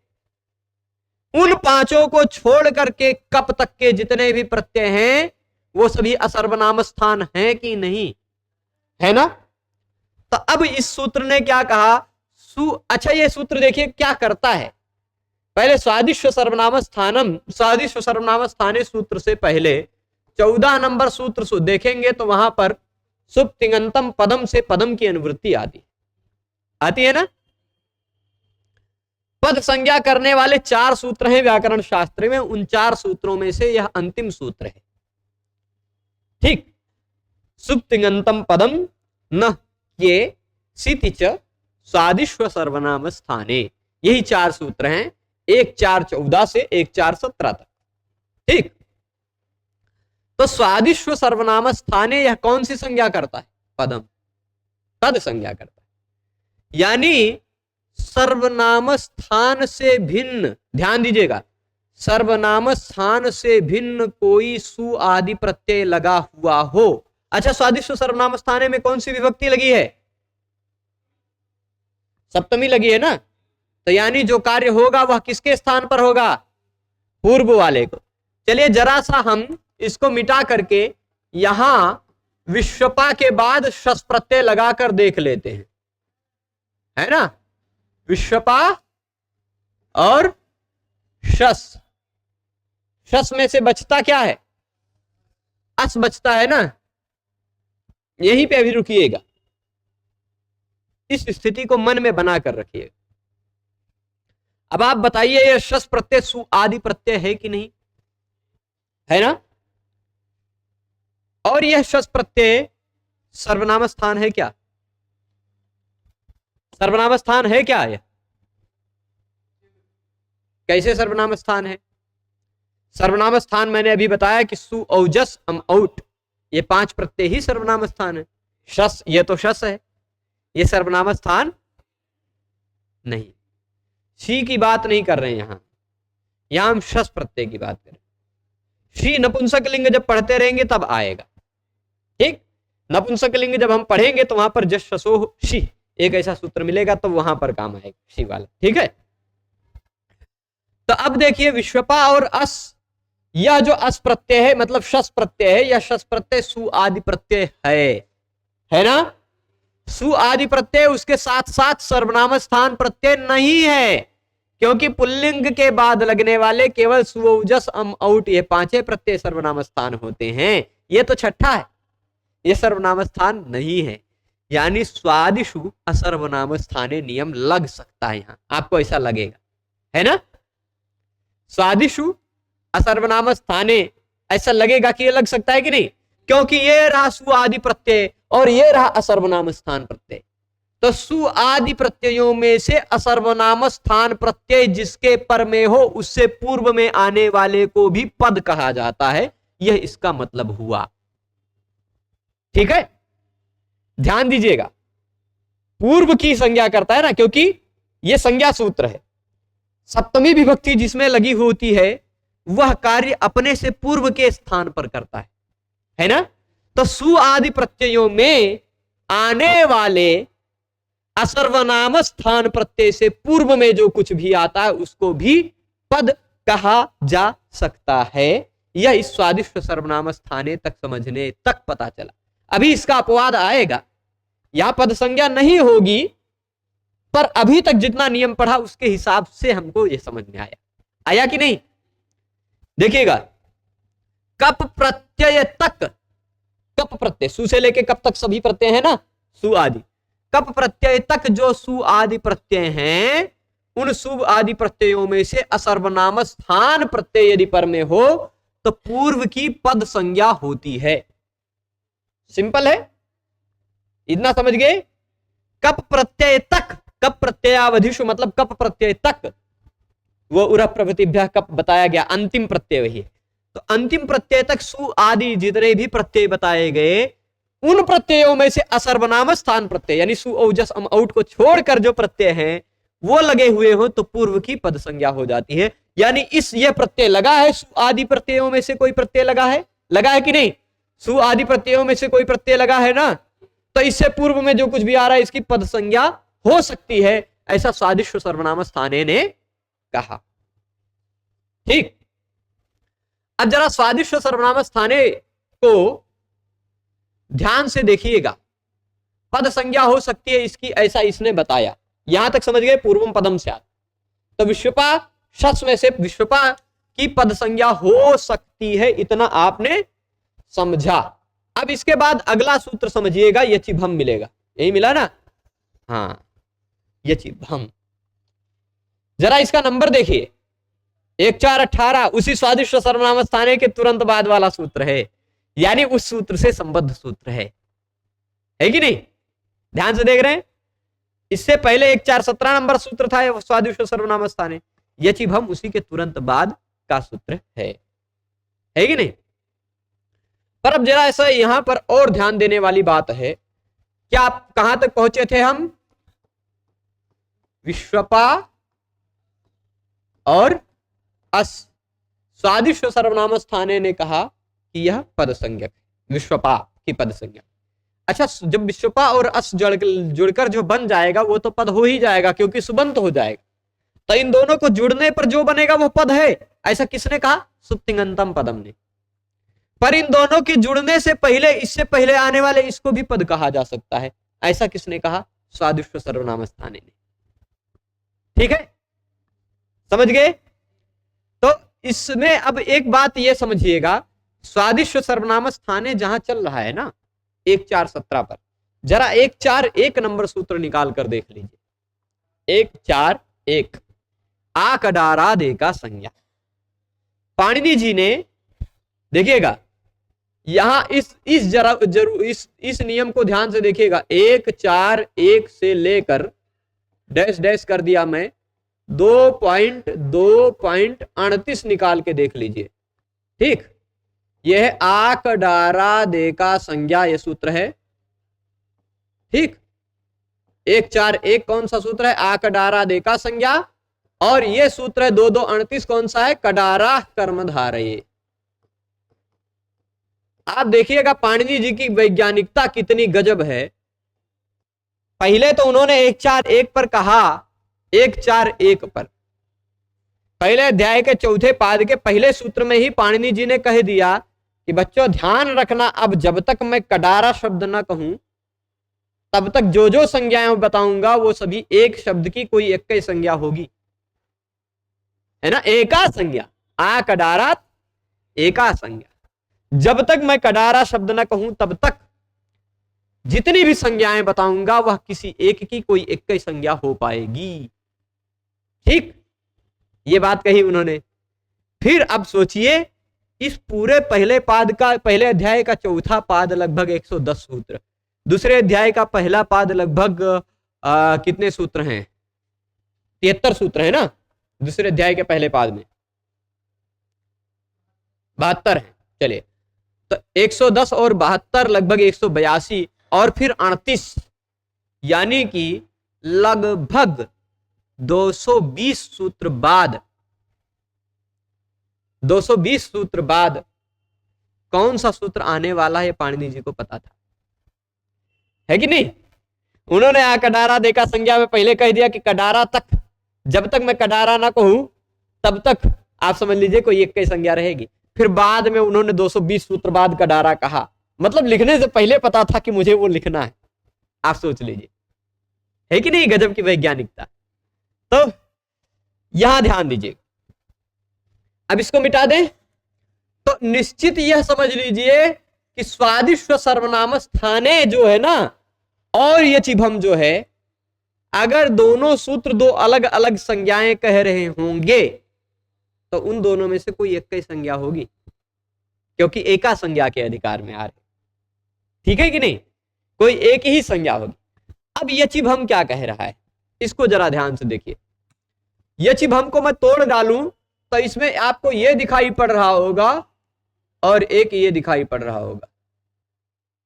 Speaker 1: उन 5 को छोड़ करके कप तक के जितने भी प्रत्यय हैं वो सभी असर्वनाम स्थान हैं कि नहीं, है ना। तो अब इस सूत्र ने क्या कहा, अच्छा ये सूत्र देखिए क्या करता है। पहले स्वादिश्व सर्वनाम स्थानम, स्वादिश्व सर्वनाम स्थाने सूत्र से पहले 14 नंबर सूत्र देखेंगे तो वहां पर सुप तिङंतम पदम से पदम की अनुवृत्ति आती है ना। पद संज्ञा करने वाले 4 सूत्र हैं व्याकरण शास्त्र में, उन 4 सूत्रों में से यह अंतिम सूत्र है, ठीक। सुप तिङंतम पदम न ये सीति च स्वादिश्व सर्वनाम स्थाने, यही 4 सूत्र हैं, 1-4-14 से 1-4-17 तक, ठीक। तो स्वादिश्व सर्वनाम स्थाने यह कौन सी संज्ञा करता है, पदम, पद संज्ञा करता है। यानी सर्वनाम स्थान से भिन्न, ध्यान दीजिएगा, सर्वनाम स्थान से भिन्न कोई सु आदि प्रत्यय लगा हुआ हो। अच्छा, स्वादिश्व सर्वनाम स्थाने में कौन सी विभक्ति लगी है, सप्तमी लगी है ना। तो यानी जो कार्य होगा वह किसके स्थान पर होगा, पूर्व वाले को। चलिए जरा सा हम इसको मिटा करके यहां विश्वपा के बाद शस प्रत्यय लगाकर देख लेते हैं, है ना। विश्वपा और शस, शस में से बचता क्या है, अस बचता है ना। यहीं पे अभी रुकिएगा, इस स्थिति को मन में बनाकर रखिएगा। अब आप बताइए यह शस प्रत्यय सु आदि प्रत्यय है कि नहीं, है ना। और यह शस प्रत्यय सर्वनाम स्थान है क्या, सर्वनाम स्थान है क्या, यह कैसे सर्वनाम स्थान है। सर्वनाम स्थान मैंने अभी बताया कि सु औजस अम औट ये 5 प्रत्यय ही सर्वनाम स्थान है। शस, ये तो शस है, ये सर्वनाम स्थान नहीं। शी की बात नहीं कर रहे हैं यहां हम शस प्रत्यय की बात करें। शी नपुंसक लिंग जब पढ़ते रहेंगे तब आएगा, ठीक। नपुंसक लिंग जब हम पढ़ेंगे तो वहां पर जस शसो शी एक ऐसा सूत्र मिलेगा तो वहां पर काम आएगा शी वाला, ठीक है। तो अब देखिए विश्वपा और अस, यह जो अस प्रत्यय है मतलब शस प्रत्यय है, यह शस प्रत्यय सु आदि प्रत्यय है ना। सु आदि प्रत्यय उसके साथ साथ सर्वनाम स्थान प्रत्यय नहीं है, क्योंकि पुल्लिंग के बाद लगने वाले केवल सु ओजस अम औट ये पांचों प्रत्यय सर्वनाम स्थान होते हैं। ये तो छठा है, ये सर्वनाम स्थान नहीं है। यानी स्वादिशु असर्वनाम स्थाने नियम लग सकता है। यहां आपको ऐसा लगेगा, है ना, स्वादिशु असर्वनाम स्थाने ऐसा लगेगा कि ये लग सकता है कि नहीं, क्योंकि ये रहा सु आदि प्रत्यय और ये रहा असर्वनाम स्थान प्रत्यय। तो सु आदि प्रत्ययों में से असर्वनाम स्थान प्रत्यय जिसके पर में हो उससे पूर्व में आने वाले को भी पद कहा जाता है। यह इसका मतलब हुआ। ठीक है, ध्यान दीजिएगा, पूर्व की संज्ञा करता है ना, क्योंकि यह संज्ञा सूत्र है। सप्तमी विभक्ति जिसमें लगी होती है वह कार्य अपने से पूर्व के स्थान पर करता है ना। तो सु आदि प्रत्ययों में आने वाले असर्वनाम स्थान प्रत्यय से पूर्व में जो कुछ भी आता है उसको भी पद कहा जा सकता है। यह इस स्वादिष्ट सर्वनाम स्थाने तक समझने तक पता चला। अभी इसका अपवाद आएगा, यहां पद संज्ञा नहीं होगी, पर अभी तक जितना नियम पढ़ा उसके हिसाब से हमको यह समझ में आया कि नहीं। देखिएगा, कप प्रत्यय तक, कप प्रत्यय सु से लेके कप तक सभी प्रत्यय है ना, सु आदि, कप प्रत्यय तक जो सु आदि प्रत्यय हैं उन सु आदि प्रत्ययों में से असर्वनाम स्थान प्रत्यय यदि पर में हो तो पूर्व की पद संज्ञा होती है। सिंपल है, इतना समझ गए। कप प्रत्यय तक, कप प्रत्ययावधिषु मतलब कप प्रत्यय तक, वो उरह प्रभृतिभ्यः कप बताया गया, अंतिम प्रत्यय वही है। तो अंतिम प्रत्यय तक सु आदि जितने भी प्रत्यय बताए गए उन प्रत्ययों में से असर्वनाम स्थान प्रत्यय यानी सु ओजस अम औट को छोड़कर जो प्रत्यय हैं वो लगे हुए हो तो पूर्व की पद संज्ञा हो जाती है। यानी इस ये प्रत्यय लगा है, सु आदि प्रत्ययों में से कोई प्रत्यय लगा है कि नहीं, सु आदि प्रत्ययों में से कोई प्रत्यय लगा है ना, तो इससे पूर्व में जो कुछ भी आ रहा है इसकी पद संज्ञा हो सकती है, ऐसा स्वादिष्ट सर्वनाम स्थाने ने कहा। ठीक, अब जरा स्वादिष्ट सर्वनाम स्थाने को ध्यान से देखिएगा, पद संज्ञा हो सकती है इसकी, ऐसा इसने बताया। यहां तक समझ गए, पूर्वम पदम से तो विश्वपा शस में से विश्वपा की पद संज्ञा हो सकती है, इतना आपने समझा। अब इसके बाद अगला सूत्र समझिएगा, यचिभम मिलेगा, यही मिला ना, हाँ यचिभम। जरा इसका नंबर देखिए, 1 4 18 उसी स्वादिष्ट सर्वनाम स्थाने के तुरंत बाद वाला सूत्र है, यानी उस सूत्र से संबद्ध सूत्र है कि नहीं, ध्यान से देख रहे हैं। इससे पहले 1 4 17 नंबर सूत्र था स्वादिष्ट सर्वनाम स्थाने, यचिभम उसी के तुरंत बाद का सूत्र है कि नहीं। पर अब जरा ऐसा यहां पर और ध्यान देने वाली बात है, क्या आप कहां तक पहुंचे थे हम, विश्वपा और अस, स्वादिष्ट सर्वनाम स्थाने ने कहा कि यह पद संज्ञक है, विश्वपा की पद संज्ञा। अच्छा, जब विश्वपा और अस जुड़कर जो बन जाएगा वो तो पद हो ही जाएगा, क्योंकि सुबंत हो जाएगा। तो इन दोनों को जुड़ने पर जो बनेगा वो पद है, ऐसा किसने कहा, सुप्तिंगंतम पदम ने। पर इन दोनों के जुड़ने से पहले, इससे पहले आने वाले इसको भी पद कहा जा सकता है, ऐसा किसने कहा, स्वादिष्ट सर्वनाम स्थाने ने। ठीक है, समझ गए। तो इसमें अब एक बात ये समझिएगा, स्वादिष्ट सर्वनाम स्थाने जहां चल रहा है ना 1 4 17 पर, जरा 1 4 1 नंबर सूत्र निकाल कर देख लीजिए। 1 4 1 आकडारा दे का संज्ञा। पाणिनि जी ने, देखिएगा यहां इस नियम को ध्यान से देखिएगा, 1 4 1 से लेकर डैश डैश कर दिया मैं, 2.2.38 निकाल के देख लीजिए। ठीक, यह है आकडारा दे का संज्ञा, यह सूत्र है। ठीक, 1 4 1 कौन सा सूत्र है, आकडारा दे का संज्ञा, और यह सूत्र है 2.2.38 कौन सा है, कडारा कर्मधारये। आप देखिएगा पाणिनि जी की वैज्ञानिकता कितनी गजब है। पहले तो उन्होंने 1 4 1 पर कहा, 1 4 1 पर पहले अध्याय के चौथे पाद के पहले सूत्र में ही पाणिनि जी ने कह दिया कि बच्चों ध्यान रखना, अब जब तक मैं कडारा शब्द ना कहूं तब तक जो जो संज्ञाएं बताऊंगा वो सभी एक शब्द की कोई एक ही संज्ञा होगी। है ना, एका संज्ञा, आ कडारा एका संज्ञा। जब तक मैं कडारा शब्द न कहूं तब तक जितनी भी संज्ञाएं बताऊंगा वह किसी एक की कोई एक ही संज्ञा हो पाएगी। ठीक, ये बात कही उन्होंने। फिर अब सोचिए, इस पूरे पहले पाद का, पहले अध्याय का चौथा पाद लगभग 110 सूत्र, दूसरे अध्याय का पहला पाद लगभग कितने सूत्र हैं, 73 सूत्र है ना, दूसरे अध्याय के पहले पाद में 72 है। चलिए, तो 110 और 72 लगभग 182 और फिर 38, यानी कि लगभग 220 सूत्र बाद, 220 सूत्र बाद कौन सा सूत्र आने वाला है पाणिनि जी को पता था, है कि नहीं। उन्होंने आ कडारा देखा संज्ञा में पहले कह दिया कि कडारा तक, जब तक मैं कडारा ना कहूं तब तक आप समझ लीजिए कोई एक ही संज्ञा रहेगी। फिर बाद में उन्होंने 220 सूत्र बाद कडारा कहा, मतलब लिखने से पहले पता था कि मुझे वो लिखना है। आप सोच लीजिए, है कि नहीं, गजब की वैज्ञानिकता। तो यहां ध्यान दीजिए, अब इसको मिटा दें तो निश्चित यह समझ लीजिए कि स्वादिष्ट सर्वनाम स्थाने जो है ना और यचिभम जो है, अगर दोनों सूत्र दो अलग अलग संज्ञाएं कह रहे होंगे तो उन दोनों में से कोई एक ही संज्ञा होगी, क्योंकि एका संज्ञा के अधिकार में आ रहे। ठीक है कि नहीं, कोई एक ही संज्ञा होगी। अब यचिभम क्या कह रहा है, इसको जरा ध्यान से देखिए। यचिभम को मैं तोड़ डालूं तो इसमें आपको यह दिखाई पड़ रहा होगा और एक ये दिखाई पड़ रहा होगा,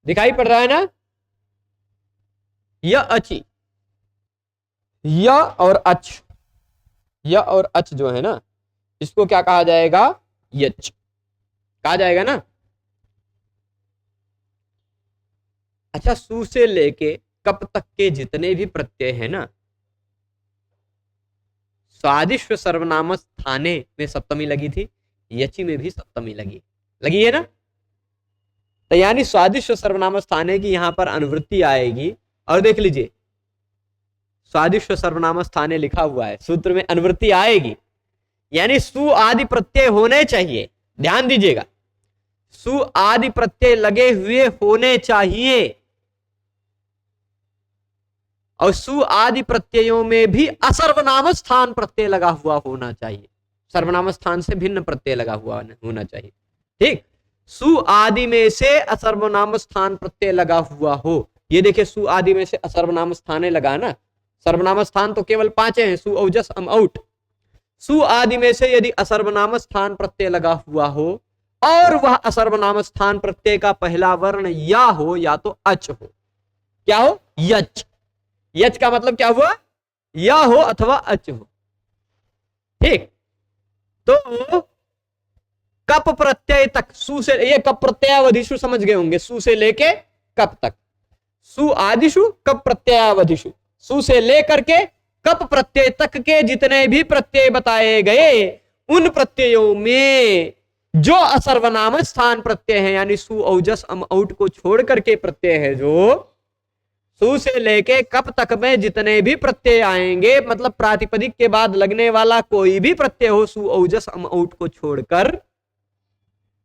Speaker 1: दिखाई पड़ रहा है ना, य अचि, य और अच, य और अच जो है ना, इसको क्या कहा जाएगा, यच कहा जाएगा ना। अच्छा, सु से लेके कप तक के जितने भी प्रत्यय है ना, स्वादिष्ट सर्वनाम स्थाने में सप्तमी लगी थी, यचि में भी सप्तमी लगी है ना। तो यानी स्वादिष्ट सर्वनाम स्थाने की यहां पर अनुवृत्ति आएगी। और देख लीजिए, स्वादिष्ट सर्वनाम स्थाने लिखा हुआ है, सूत्र में अनुवृत्ति आएगी, यानी सु आदि प्रत्यय होने चाहिए। ध्यान दीजिएगा, सु आदि प्रत्यय लगे हुए होने चाहिए, और सु आदि प्रत्ययों में भी असर्वनाम स्थान प्रत्यय लगा हुआ होना चाहिए, सर्वनाम स्थान से भिन्न प्रत्यय लगा हुआ होना चाहिए। ठीक, सु आदि में से असर्वनाम स्थान प्रत्यय लगा हुआ हो। ये देखिए, सु आदि में से असर्वनाम स्थाने लगा ना, सर्वनाम स्थान तो केवल 5 हैं, सु औजस अम औट। सु आदि में से यदि असर्वनाम स्थान प्रत्यय लगा हुआ हो और वह असर्वनाम स्थान प्रत्यय का पहला वर्ण या हो या तो अच हो, क्या हो, यच। यच का मतलब क्या हुआ, या हो अथवा अच हो। ठीक, तो कप प्रत्यय तक, सु से, ये कप प्रत्ययावधिषु समझ गए होंगे, सु से लेके कप तक, सु आदिषु कप प्रत्ययावधिषु, सु से लेकर के कप प्रत्यय तक के जितने भी प्रत्यय बताए गए, उन प्रत्ययों में जो असर्वनाम स्थान प्रत्यय है, यानी सु औजस अम औट को छोड़ करके प्रत्यय है, जो सु से लेके कप तक में जितने भी प्रत्यय आएंगे, मतलब प्रातिपदिक के बाद लगने वाला कोई भी प्रत्यय हो सु औजस अम औट को छोड़कर,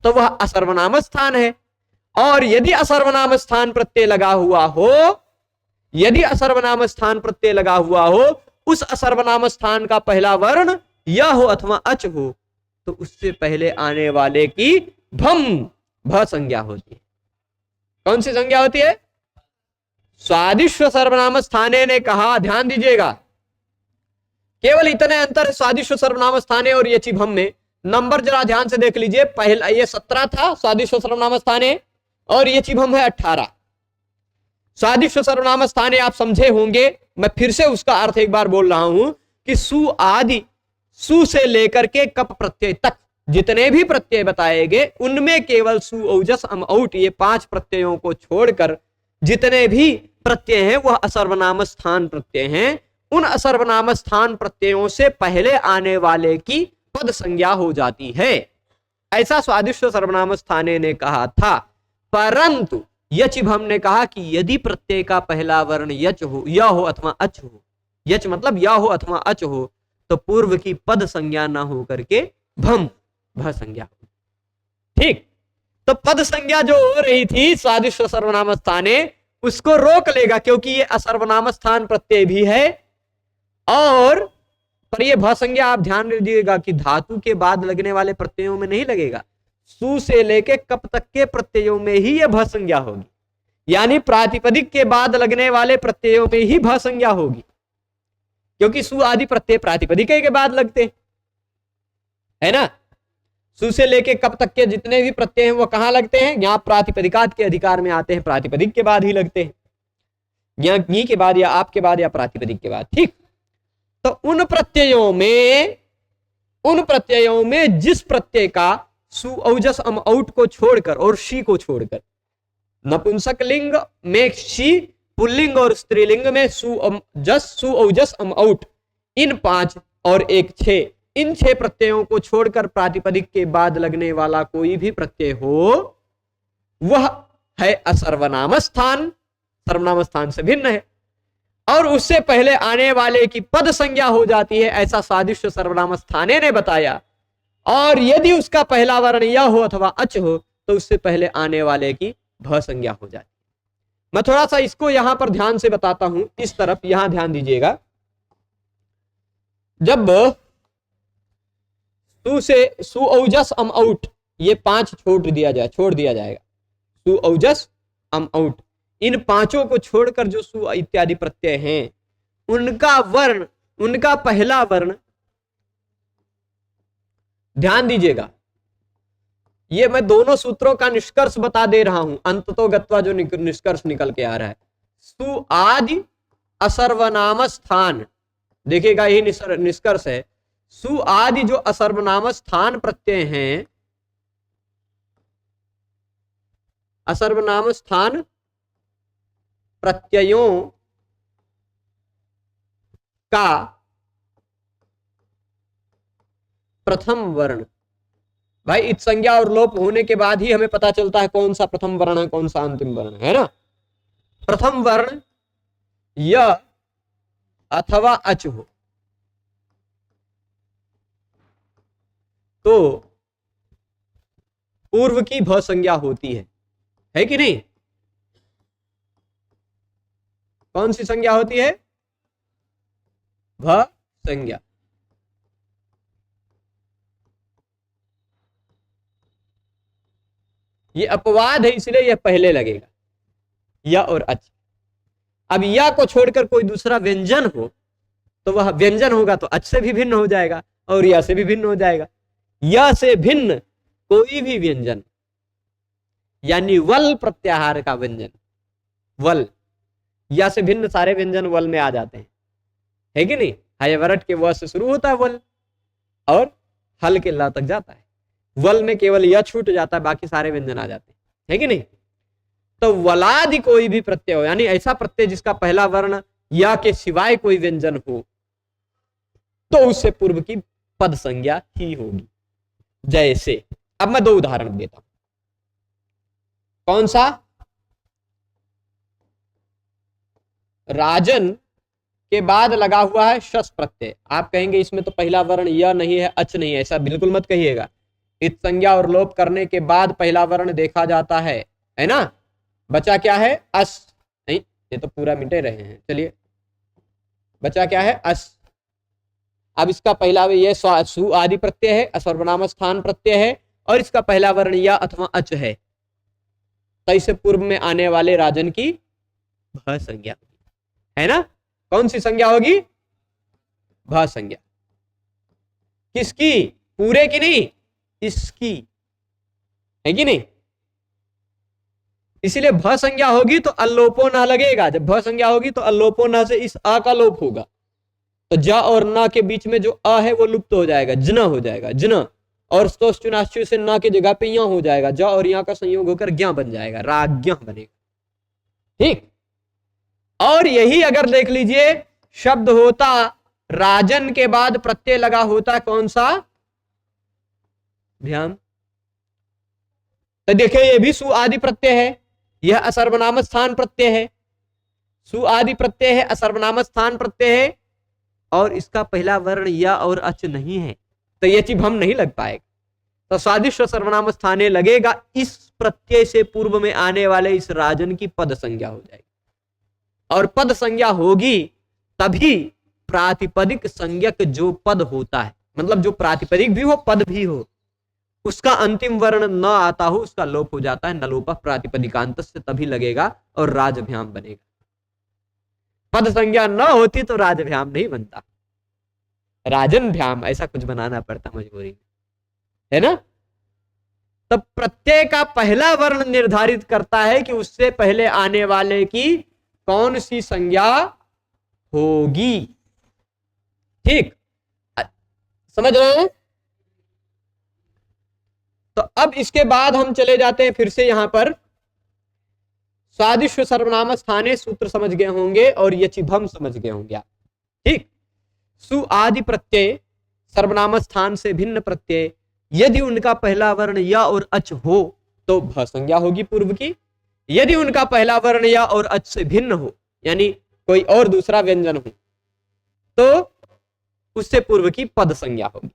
Speaker 1: तो वह असर्वनाम स्थान है। और यदि असर्वनाम स्थान प्रत्यय लगा हुआ हो, यदि असर्वनाम स्थान प्रत्यय लगा हुआ हो, उस असर्वनाम स्थान का पहला वर्ण या हो अथवा अच हो, तो उससे पहले आने वाले की भम, भ संज्ञा होती है। कौन सी संज्ञा होती है, स्वादिष्ट सर्वनाम स्थाने ने कहा, ध्यान दीजिएगा, केवल इतने अंतर है स्वादिष्ट सर्वनाम स्थाने और यचि भम में। नंबर जरा ध्यान से देख लीजिए, पहला ये 17 था स्वादिष्ट सर्वनाम स्थाने और यचि भम है 18। स्वादिष्ट सर्वनाम स्थाने आप समझे होंगे, मैं फिर से उसका अर्थ एक बार बोल रहा हूं कि सु आदि, सु से लेकर के कप प्रत्यय तक जितने भी प्रत्यय बताए गए, उनमें केवल सु औजस अम औट, ये 5 प्रत्ययों को छोड़कर जितने भी प्रत्यय हैं वह असर्वनाम स्थान प्रत्यय हैं। उन असर्वनाम स्थान प्रत्ययों से पहले आने वाले की पद संज्ञा हो जाती है, ऐसा स्वादिष्ट सर्वनाम स्थाने ने कहा था। परंतु यचिभम ने कहा कि यदि प्रत्यय का पहला वर्ण यच हो, या हो अथवा अच हो, यच मतलब या हो अथवा अच हो, तो पूर्व की पद संज्ञा ना हो करके भम भ संज्ञा होगी। ठीक, तो पद संज्ञा जो हो रही थी स्वादिष्ट सर्वनाम स्थाने, उसको रोक लेगा, क्योंकि ये असर्वनाम स्थान प्रत्यय भी है। और पर ये भ संज्ञा आप ध्यान दीजिएगा कि धातु के बाद लगने वाले प्रत्ययों में नहीं लगेगा, सु से लेके कप तक के प्रत्ययों में ही यह भ संज्ञा होगी, यानी प्रातिपदिक के बाद लगने वाले प्रत्ययों में ही भ संज्ञा होगी, क्योंकि सु आदि प्रत्यय प्रातिपदिक के बाद लगते हैं, है ना। सु से लेके कप तक के जितने भी प्रत्यय हैं वो कहां लगते हैं, यहाँ प्रातिपदिकात के अधिकार में आते हैं, प्रातिपदिक के बाद ही लगते हैं, या नी के बाद या आप के बाद या प्रातिपदिक के बाद। ठीक, तो उन प्रत्ययों में जिस प्रत्यय का सु औजस अम औट को छोड़कर और शी को छोड़कर, नपुंसक लिंग में शी, पुल्लिंग और स्त्रीलिंग में सु औजस अम औट, इन 5 और 1 6, इन 6 प्रत्ययों को छोड़कर प्रातिपदिक के बाद लगने वाला कोई भी प्रत्यय हो वह है असर्वनाम स्थान, सर्वनाम स्थान से भिन्न है, और उससे पहले आने वाले की पद संज्ञा हो जाती है, ऐसा स्वादिष्ट सर्वनाम स्थाने ने बताया। और यदि उसका पहला वर्ण या हो अथवा अच हो तो उससे पहले आने वाले की भ संज्ञा हो जाती है। मैं थोड़ा सा इसको यहां पर ध्यान से बताता हूं, इस तरफ यहां ध्यान दीजिएगा। जब सु से सु औजस अम औट, ये 5 छोड़ दिया जाएगा, सु औजस अम औट, इन 5 को छोड़कर जो सु इत्यादि प्रत्यय हैं, उनका वर्ण, उनका पहला वर्ण, ध्यान दीजिएगा, ये मैं दोनों सूत्रों का निष्कर्ष बता दे रहा हूं, अंततो गत्वा जो निष्कर्ष निकल के आ रहा है। सु आदि असर्वनाम स्थान, देखिएगा यही निष्कर्ष है, सु आदि जो असर्वनाम स्थान प्रत्यय हैं, असर्वनाम स्थान प्रत्ययों का प्रथम वर्ण, भाई इत संज्ञा और लोप होने के बाद ही हमें पता चलता है कौन सा प्रथम वर्ण है कौन सा अंतिम वर्ण है ना। प्रथम वर्ण य अथवा अच हो तो पूर्व की भ संज्ञा होती है कि नहीं। कौन सी संज्ञा होती है, भ संज्ञा। ये अपवाद है इसलिए यह पहले लगेगा, या और अच। अब या को छोड़कर कोई दूसरा व्यंजन हो तो वह व्यंजन होगा तो अच से भी भिन्न हो जाएगा और या से भी भिन्न हो जाएगा। या से भिन्न कोई भी व्यंजन, यानी वल प्रत्याहार का व्यंजन, वल, या से भिन्न सारे व्यंजन वल में आ जाते हैं, है कि नहीं। हयवरट के व से शुरू होता है वल और हल के ला तक जाता है, वल में केवल यह छूट जाता है, बाकी सारे व्यंजन आ जाते हैं, है कि नहीं। तो वलादि कोई भी प्रत्यय हो, यानी ऐसा प्रत्यय जिसका पहला वर्ण या के सिवाय कोई व्यंजन हो, तो उससे पूर्व की पद संज्ञा ही होगी। जैसे अब मैं 2 उदाहरण देता हूं। कौन सा, राजन के बाद लगा हुआ है शस प्रत्यय। आप कहेंगे इसमें तो पहला वर्ण यह नहीं है, अच नहीं है, ऐसा बिल्कुल मत कहिएगा। इत संज्ञा और लोप करने के बाद पहला वर्ण देखा जाता है ना। बचा क्या है, अस, नहीं ये तो पूरा मिटे रहे हैं, चलिए बचा क्या है, अस। अब इसका पहला ये सु आदि प्रत्यय है, सर्वनाम स्थान प्रत्यय है, और इसका पहला वर्ण या अथवा अच है, तो इससे पूर्व में आने वाले राजन की भ संज्ञा है ना। कौन सी संज्ञा होगी, भ संज्ञा। किसकी, पूरे की नहीं, इसकी, है कि नहीं। इसीलिए भ संज्ञा होगी तो अल्लोपो न लगेगा। जब भ संज्ञा होगी तो अल्लोपो न से इस आ का लोप होगा, तो ज और न के बीच में जो अ है वो लुप्त हो जाएगा, जन हो जाएगा, जन। और स्तोश्चुनाश्चु से न की जगह पे या हो जाएगा, ज और यहाँ का संयोग होकर ज्ञ बन जाएगा, राज्ञ बनेगा। ठीक, और यही अगर देख लीजिए शब्द होता राजन के बाद प्रत्यय लगा होता कौन सा, ध्यान। तो देखिए ये भी सु आदि प्रत्यय है, यह असर्वनाम स्थान प्रत्यय है, सु आदि प्रत्यय है, असर्वनाम स्थान प्रत्यय है। और इसका पहला वर्ण या और अच नहीं है तो यचिभम नहीं लग पाएगा। तो स्वादिष्ट सर्वनाम स्थाने लगेगा, इस प्रत्यय से पूर्व में आने वाले इस राजन की पद संज्ञा हो जाएगी, और पद संज्ञा होगी तभी प्रातिपदिक संज्ञक जो पद होता है, मतलब जो प्रातिपदिक भी हो पद भी हो, उसका अंतिम वर्ण न आता हो उसका लोप हो जाता है, नलोप प्रातिपदिकांत से तभी लगेगा और राजभ्याम बनेगा। पद संज्ञा न होती तो राजभ्याम नहीं बनता, राजन भ्याम ऐसा कुछ बनाना पड़ता मजबूरी में, है ना। तब प्रत्यय का पहला वर्ण निर्धारित करता है कि उससे पहले आने वाले की कौन सी संज्ञा होगी। ठीक, समझ रहे हैं। तो अब इसके बाद हम चले जाते हैं फिर से यहां पर स्वादिष्ट सर्वनाम स्थाने सूत्र समझ गए होंगे और यचिभम समझ गए होंगे आप। ठीक, सु आदि प्रत्यय सर्वनाम स्थान से भिन्न प्रत्यय यदि उनका पहला वर्ण या और अच हो तो भ संज्ञा होगी पूर्व की, यदि उनका पहला वर्ण या और अच से भिन्न हो यानी कोई और दूसरा व्यंजन हो तो उससे पूर्व की पद संज्ञा होगी।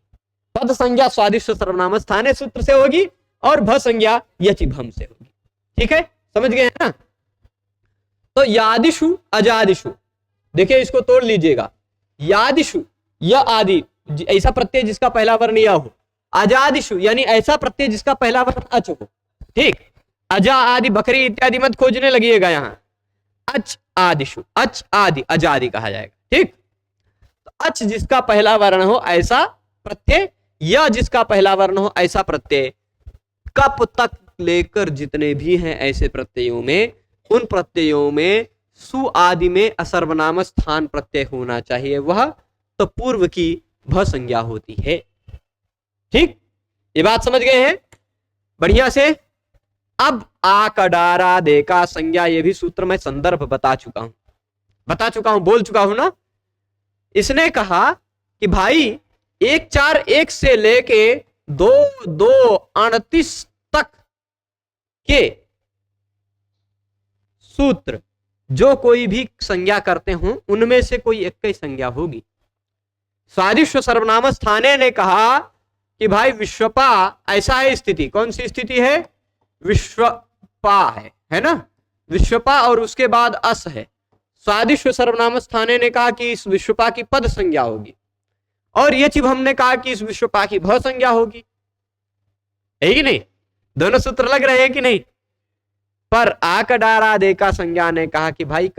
Speaker 1: पद संज्ञा स्वादिष्ट सर्वनाम स्थाने सूत्र से होगी और भ संज्ञा यचिभम से होगी। ठीक है, समझ गए हैं ना। तो यादिशु अजादिशु, देखिए इसको तोड़ लीजिएगा। यादिशु या आदि ऐसा प्रत्यय जिसका पहला वर्ण या हो, अजादिशु यानी ऐसा प्रत्यय जिसका पहला वर्ण अच हो। ठीक, अजा आदि बकरी इत्यादि मत खोजने लगिएगा, यहां अच आदिशु, अच आदि अजादि कहा जाएगा। ठीक, तो अच जिसका पहला वर्ण हो ऐसा प्रत्यय या जिसका पहला वर्ण हो ऐसा प्रत्यय, कप तक लेकर जितने भी हैं ऐसे प्रत्ययों में, उन प्रत्ययों में सु आदि में असर्वनाम स्थान प्रत्यय होना चाहिए, वह तो पूर्व की भ संज्ञा होती है। ठीक, ये बात समझ गए हैं बढ़िया से। अब आ कडारा दे का संज्ञा, ये भी सूत्र में संदर्भ बता चुका हूं, बोल चुका हूं ना। इसने कहा कि भाई 141 से लेके 2238 तक के सूत्र जो कोई भी संज्ञा करते हो उनमें से कोई एक ही संज्ञा होगी। स्वादिष्ट सर्वनाम स्थाने ने कहा कि भाई विश्वपा ऐसा है स्थिति, कौन सी स्थिति है, विश्वपा है ना, विश्वपा और उसके बाद अस है। स्वादिष्ट सर्वनाम स्थाने ने कहा कि इस विश्वपा की पद संज्ञा होगी और यचिभम ने कहा कि इस विश्वपा की भ संज्ञा होगी, है कि नहीं। दोनों सूत्र लग रहे हैं कि नहीं। पर आ कडारा दे का संज्ञा ने कहा कि भाई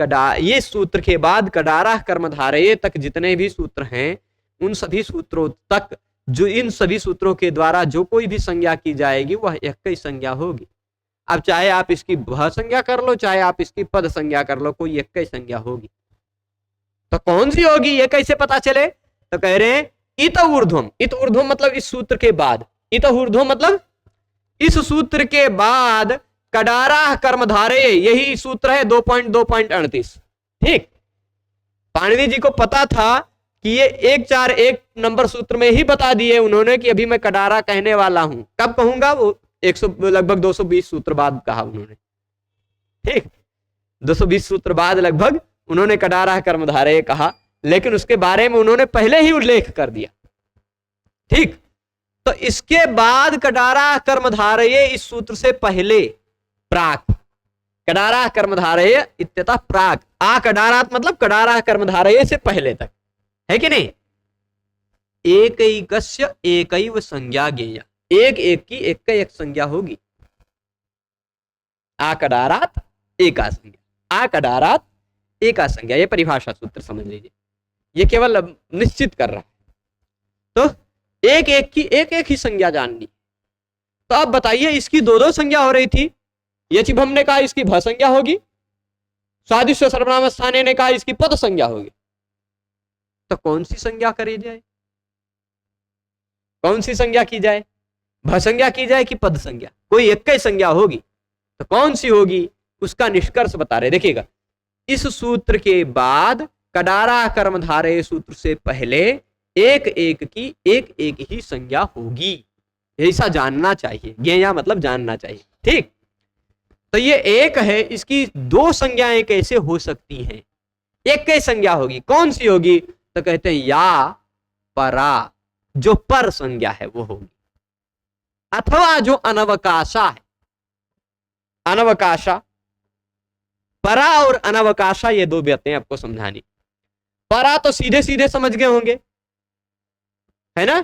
Speaker 1: ये सूत्र के बाद कडारा कर्मधारय तक जितने भी सूत्र हैं उन सभी सूत्रों तक, जो इन सभी सूत्रों के द्वारा जो कोई भी संज्ञा की जाएगी वह एक ही संज्ञा होगी। अब चाहे आप इसकी भ संज्ञा कर लो चाहे आप इसकी पद संज्ञा कर लो, कोई एक ही संज्ञा होगी। तो कौन सी होगी ये कैसे पता चले, तो कह रहे हैं इत ऊर्ध्वम, इत ऊर्ध्वम मतलब इस सूत्र के बाद, इत ऊर्ध्वम मतलब इस सूत्र के बाद कडारा कर्मधारय, यही सूत्र है 2.2.38। ठीक, पाणिनि जी को पता था कि ये 141 नंबर सूत्र में ही बता दिए उन्होंने कि अभी मैं कडारा कहने वाला हूं, कब कहूंगा वो 100 लगभग 220 सूत्र बाद कहा उन्होंने। ठीक, 220 सूत्र बाद लगभग उन्होंने कडारा कर्मधारय कहा, लेकिन उसके बारे में उन्होंने पहले ही उल्लेख कर दिया। ठीक, तो इसके बाद कडारा कर्मधारय इस सूत्र से पहले प्राक, कडारा कर्मधारय इत्यतः प्राक, आ कडारात मतलब कडारा कर्मधारय से पहले तक, है कि नहीं। एकैकस्य एकैव संज्ञा ज्ञेया, एक एक की एक संज्ञा होगी। आ कडारात एका संज्ञा, आ कडारात एका संज्ञा, ये परिभाषा सूत्र समझ लीजिए, ये केवल निश्चित कर रहा है। तो एक एक की एक ही संज्ञा जाननी। तो अब बताइए इसकी दो संज्ञा हो रही थी, यचिभम ने कहा इसकी भ संज्ञा होगी, स्वादिष्ट सर्वनाम स्थाने ने कहा इसकी पद संज्ञा होगी। तो कौन सी संज्ञा करी जाए, कौन सी संज्ञा की जाए, भ संज्ञा की जाए कि पद संज्ञा, कोई एक ही संज्ञा होगी। तो कौन सी होगी उसका निष्कर्ष बता रहे, देखिएगा। इस सूत्र के बाद कडारा कर्मधारय सूत्र से पहले एक एक की एक ही संज्ञा होगी, ऐसा जानना चाहिए। ज्ञेया मतलब जानना चाहिए। ठीक, तो ये एक है, इसकी दो संज्ञाएं कैसे हो सकती हैं, एक ही संज्ञा होगी, कौन सी होगी, तो कहते हैं या परा, जो पर संज्ञा है वो होगी, अथवा जो अनवकाशा है। अनवकाशा, परा और अनवकाशा ये दो बातें आपको समझानी। परा तो सीधे सीधे समझ गए होंगे, है ना।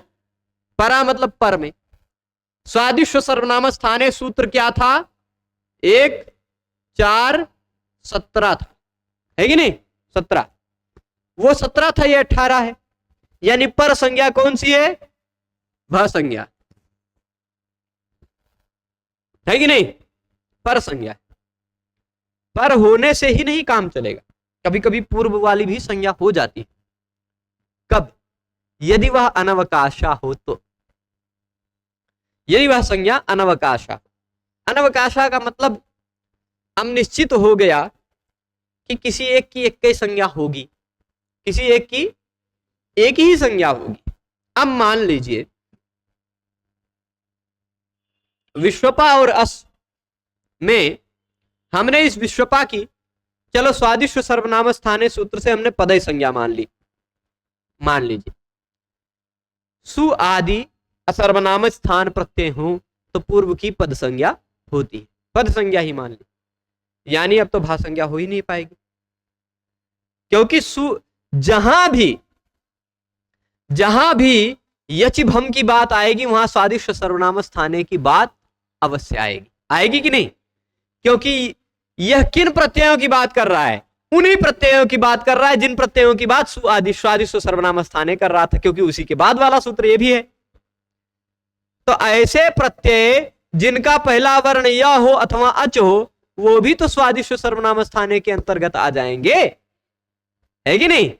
Speaker 1: परा मतलब पर में। स्वादिष्ट सर्वनाम स्थाने सूत्र क्या था? 1 4 17 था, है कि नहीं? 17, वो 17 था, ये 18 है। यानी पर संज्ञा कौन सी है? भ संज्ञा, है कि नहीं? पर संज्ञा। पर होने से ही नहीं काम चलेगा, कभी कभी पूर्व वाली भी संज्ञा हो जाती है। कब? यदि वह अनवकाशा हो तो। यदि वह संज्ञा अनवकाशा। अनवकाशा का मतलब हम निश्चित हो गया कि किसी एक की एक ही संज्ञा होगी, किसी एक की एक ही संज्ञा होगी। अब मान लीजिए विश्वपा और अस में हमने इस विश्वपा की, चलो स्वादिष्ट सर्वनाम स्थाने सूत्र से हमने पदय संज्ञा मान ली। मान लीजिए सु आदि असर्वनाम स्थान प्रत्यय हो तो पूर्व की पद संज्ञा होती है, पद संज्ञा ही मान ली। यानी अब तो भा संज्ञा हो ही नहीं पाएगी, क्योंकि सु जहां भी यचि भम की बात आएगी वहां स्वादिष्ट सर्वनाम स्थाने की बात अवश्य आएगी। आएगी कि नहीं? क्योंकि यह किन प्रत्ययों की बात कर रहा है? उन्हीं प्रत्ययों की बात कर रहा है जिन प्रत्ययों की बात सु आदि स्वादिष्ट सर्वनाम स्थाने कर रहा था, क्योंकि उसी के बाद वाला सूत्र यह भी है। तो ऐसे प्रत्यय जिनका पहला वर्ण य हो अथवा अच हो, वो भी तो स्वादिष्ट सर्वनाम स्थाने के अंतर्गत आ जाएंगे, है कि नहीं?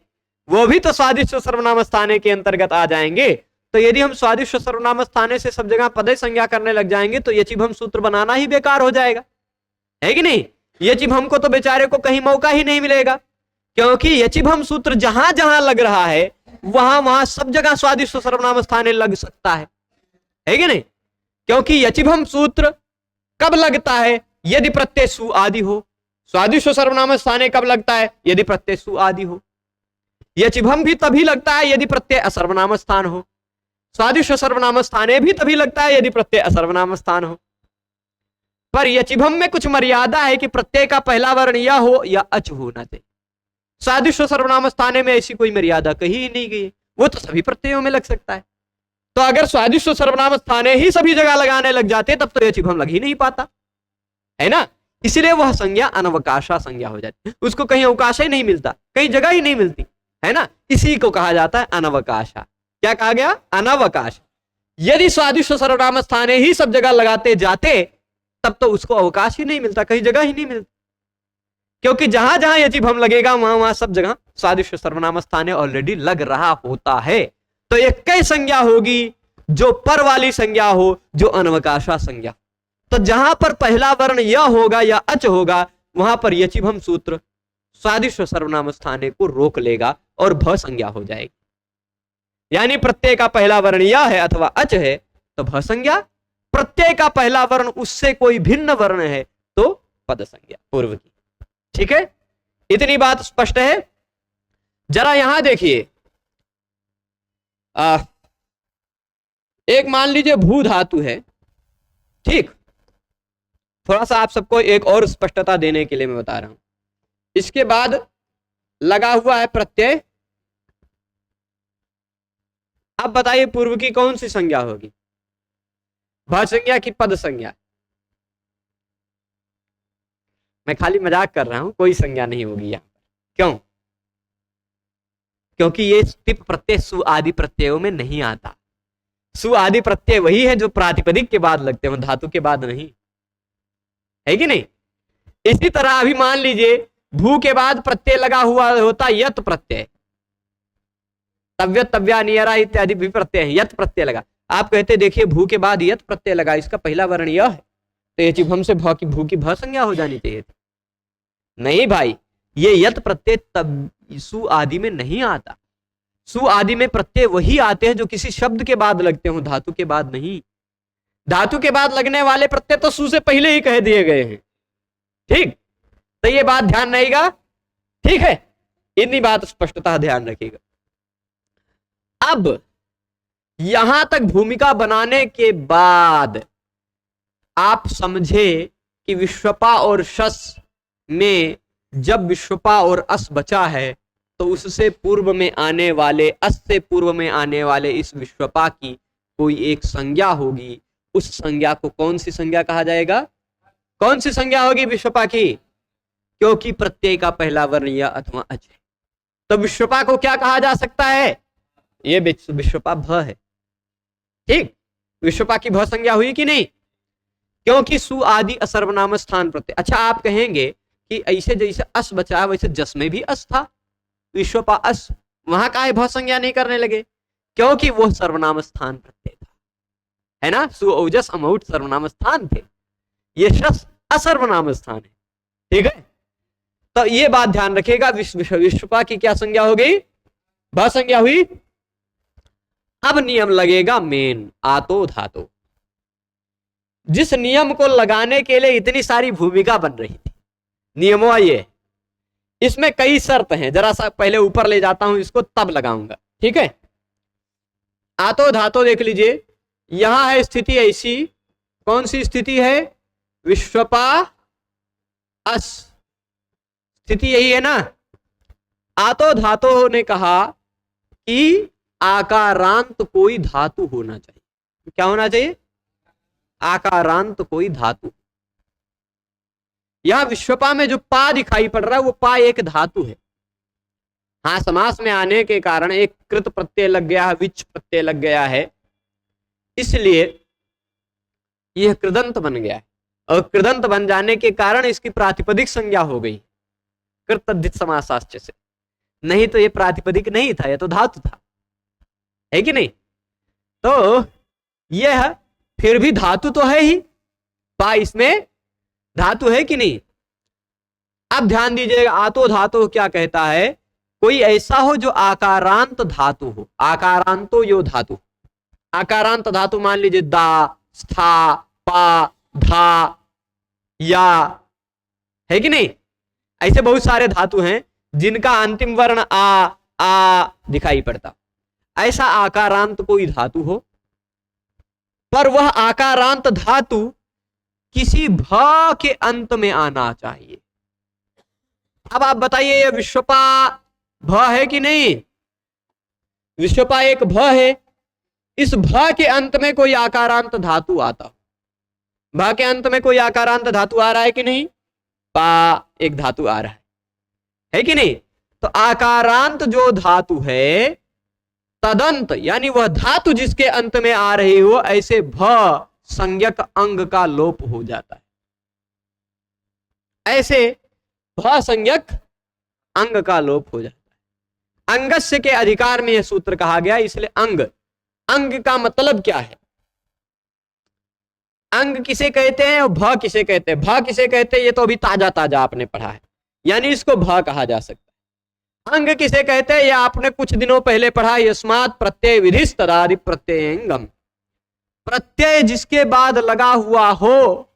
Speaker 1: वो भी तो स्वादिष्ट सर्वनाम स्थाने के अंतर्गत आ जाएंगे। तो यदि हम स्वादिष्ट सर्वनाम स्थाने से सब जगह पदय संज्ञा करने लग जाएंगे तो यचिभम सूत्र बनाना ही बेकार हो जाएगा, है कि नहीं? यचिभम को तो बेचारे को कहीं मौका ही नहीं मिलेगा, क्योंकि यचिभम सूत्र जहां जहां लग रहा है वहां वहां सब जगह स्वादिष्ट सर्वनाम स्थाने लग सकता है कि नहीं? क्योंकि यचिभम सूत्र कब लगता है? यदि प्रत्यय सु आदि हो। स्वादिष्ट सर्वनाम स्थाने कब लगता है? यदि प्रत्यय सु आदि हो। यचिभम भी तभी लगता है यदि प्रत्यय असर्वनाम स्थान हो। स्वादिष्ट सर्वनाम स्थाने भी तभी लगता है यदि प्रत्यय असर्वनाम स्थान हो। पर यचिभम में कुछ मर्यादा है कि प्रत्यय का पहला वर्ण या हो या अच होना चाहिए। स्वादिष्ट सर्वनाम स्थाने में ऐसी कोई मर्यादा कही ही नहीं गई, वो तो सभी प्रत्ययों में लग सकता है। तो अगर स्वादिष्ट सर्वनाम स्थाने ही सभी जगह लगाने लग जाते तब तो यचिभम लग ही नहीं पाता, है ना। इसलिए वह संज्ञा अनवकाशा संज्ञा हो जाती है, उसको कहीं अवकाश ही नहीं मिलता, कहीं जगह ही नहीं मिलती, है ना। इसी को कहा जाता है अनवकाशा। क्या कहा गया? अनवकाश। यदि स्वादिष्ट सर्वनाम स्थाने ही सब जगह लगाते जाते तब तो उसको अवकाश ही नहीं मिलता, कहीं जगह ही नहीं मिलती, क्योंकि जहां जहां यचिभम लगेगा वहां वहां सब जगह स्वादिष्ट सर्वनाम स्थाने ऑलरेडी लग रहा होता है। तो एक कई संज्ञा होगी जो पर वाली संज्ञा हो, जो अनवकाशा संज्ञा। तो जहां पर पहला वर्ण य होगा या अच होगा वहां पर यचिभम सूत्र स्वादिष्ट सर्वनाम स्थाने को रोक लेगा और भ संज्ञा हो जाएगी। यानी प्रत्यय का पहला वर्ण य है अथवा अच है तो भ संज्ञा, प्रत्यय का पहला वर्ण उससे कोई भिन्न वर्ण है तो पद संज्ञा पूर्व की। ठीक है, इतनी बात स्पष्ट है। जरा यहां देखिए, एक मान लीजिए भू धातु है, ठीक। थोड़ा सा आप सबको एक और स्पष्टता देने के लिए मैं बता रहा हूं। इसके बाद लगा हुआ है प्रत्यय। अब बताइए पूर्व की कौन सी संज्ञा होगी? भ संज्ञा की पद संज्ञा? मैं खाली मजाक कर रहा हूं, कोई संज्ञा नहीं होगी यहां पर। क्यों? क्योंकि ये टिप प्रत्यय सु आदि प्रत्ययों में नहीं आता। सु आदि प्रत्यय वही है जो प्रातिपदिक के बाद लगते हैं, धातु के बाद नहीं, है कि नहीं। इसी तरह अभी मान लीजिए भू के बाद प्रत्यय लगा हुआ होता यत प्रत्यय, तव्य तव्या नियरा इत्यादि भी प्रत्यय है, यत प्रत्यय लगा। आप कहते देखिए भू के बाद यत प्रत्यय लगा, इसका पहला वर्ण यह है, तो ये चिभम से भ की भू की भ संज्ञा हो जानी चाहिए थी। नहीं भाई, ये यत प्रत्यय तब सु आदि में नहीं आता। सु आदि में प्रत्यय वही आते हैं जो किसी शब्द के बाद लगते हो, धातु के बाद नहीं। धातु के बाद लगने वाले प्रत्यय तो सु से पहले ही कह दिए गए हैं, ठीक। तो ये बात ध्यान रहेगा, ठीक है। इतनी बात स्पष्टता ध्यान रखिएगा। अब यहां तक भूमिका बनाने के बाद आप समझे कि विश्वपा और शस में जब विश्वपा और अस बचा है तो उससे पूर्व में आने वाले, अस से पूर्व में आने वाले इस विश्वपा की कोई एक संज्ञा होगी। उस संज्ञा को कौन सी संज्ञा कहा जाएगा? कौन सी संज्ञा होगी विश्वपा की? क्योंकि प्रत्यय का पहला वर्ण या अथवा अच है, तो विश्वपा को क्या कहा जा सकता है? ये विश्वपा भ है। ठीक, विश्वपा की भ संज्ञा हुई कि नहीं? क्योंकि सु आदि असर्वनाम स्थान प्रत्यय। अच्छा, आप कहेंगे कि ऐसे जैसे अस बचा वैसे जस में भी अस था, विश्वपा अस, वहां का भ संज्ञा नहीं करने लगे? क्योंकि वो सर्वनाम स्थान प्रत्यय था, है ना। सु ओजस अमौट सर्वनाम स्थान थे, ये शस असर्वनाम स्थान है। ठीक है, तो ये बात ध्यान रखिएगा। विश्वपा की क्या संज्ञा हो गई? भ संज्ञा हुई। अब नियम लगेगा मेन, आतो धातो। जिस नियम को लगाने के लिए इतनी सारी भूमिका बन रही थी, नियमों ये, इसमें कई शर्त हैं। जरा सा पहले ऊपर ले जाता हूं इसको, तब लगाऊंगा। ठीक है, आतो धातो देख लीजिए। यहां है स्थिति ऐसी, कौन सी स्थिति है? विश्वपा अस, स्थिति यही है ना। आतो धातो ने कहा कि आकारांत कोई धातु होना चाहिए। क्या होना चाहिए? आकारांत कोई धातु। यह विश्वपा में जो पा दिखाई पड़ रहा है वो पा एक धातु है। हाँ, समास में आने के कारण एक कृत प्रत्यय लग गया है, विच प्रत्यय लग गया है, इसलिए यह कृदंत बन गया है। और कृदंत बन जाने के कारण इसकी प्रातिपदिक संज्ञा हो गई कृतद्धित समासाश्च से। नहीं तो ये प्रातिपदिक नहीं था, यह तो धातु था, है कि नहीं। तो यह फिर भी धातु तो है ही, पा इसमें धातु है कि नहीं। अब ध्यान दीजिएगा, आतो धातु क्या कहता है? कोई ऐसा हो जो आकारांत धातु हो। आकारांतो यो धातु, आकारांत धातु मान लीजिए दा, स्था, पा, धा, या, है कि नहीं। ऐसे बहुत सारे धातु हैं जिनका अंतिम वर्ण आ दिखाई पड़ता। ऐसा आकारांत कोई धातु हो, पर वह आकारांत धातु किसी भ के अंत में आना चाहिए। अब आप बताइए, यह विश्वपा भ है कि नहीं? विश्वपा एक भ है, इस भ के अंत में कोई आकारांत धातु आता। भ के अंत में कोई आकारांत धातु आ रहा है कि नहीं? पा एक धातु आ रहा है कि नहीं। तो आकारांत जो धातु है, तदंत यानी वह धातु जिसके अंत में आ रही हो, ऐसे भ संज्ञक अंग का लोप हो जाता है। ऐसे भ संज्ञक अंग का लोप हो जाता है। अंगस्य के अधिकार में यह सूत्र कहा गया, इसलिए अंग, अंग का मतलब क्या है? अंग किसे कहते हैं और भ किसे कहते हैं? भ किसे कहते हैं ये तो अभी ताजा ताजा आपने पढ़ा है, यानी इसको भ कहा जा सकता है। अंग किसे कहते हैं ये आपने कुछ दिनों पहले पढ़ा, यस्मात् प्रत्यय विधिस् तदादि प्रत्ययंगम। प्रत्यय जिसके बाद लगा हुआ हो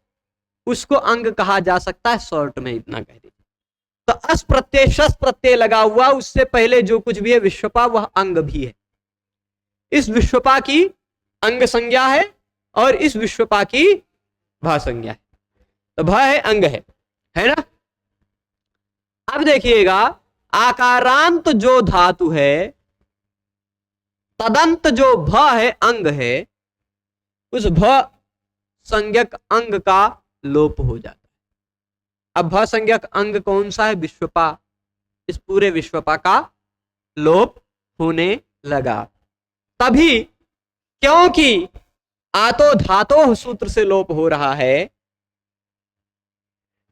Speaker 1: उसको अंग कहा जा सकता है। शॉर्ट में इतना कह दीजिए। तो अस प्रत्यय, शस प्रत्यय लगा हुआ, उससे पहले जो कुछ भी है विश्वपा, वह अंग भी है। इस विश्वपा की अंग संज्ञा है और इस विश्वपा की भ संज्ञा है। तो भ है, अंग है ना। अब देखिएगा, आकारांत जो धातु है, तदंत जो भ है, अंग है, उस भ संज्ञक अंग का लोप हो जाता है। अब भ संज्ञक अंग कौन सा है? विश्वपा। इस पूरे विश्वपा का लोप होने लगा। तभी, क्योंकि आतो धातो सूत्र से लोप हो रहा है,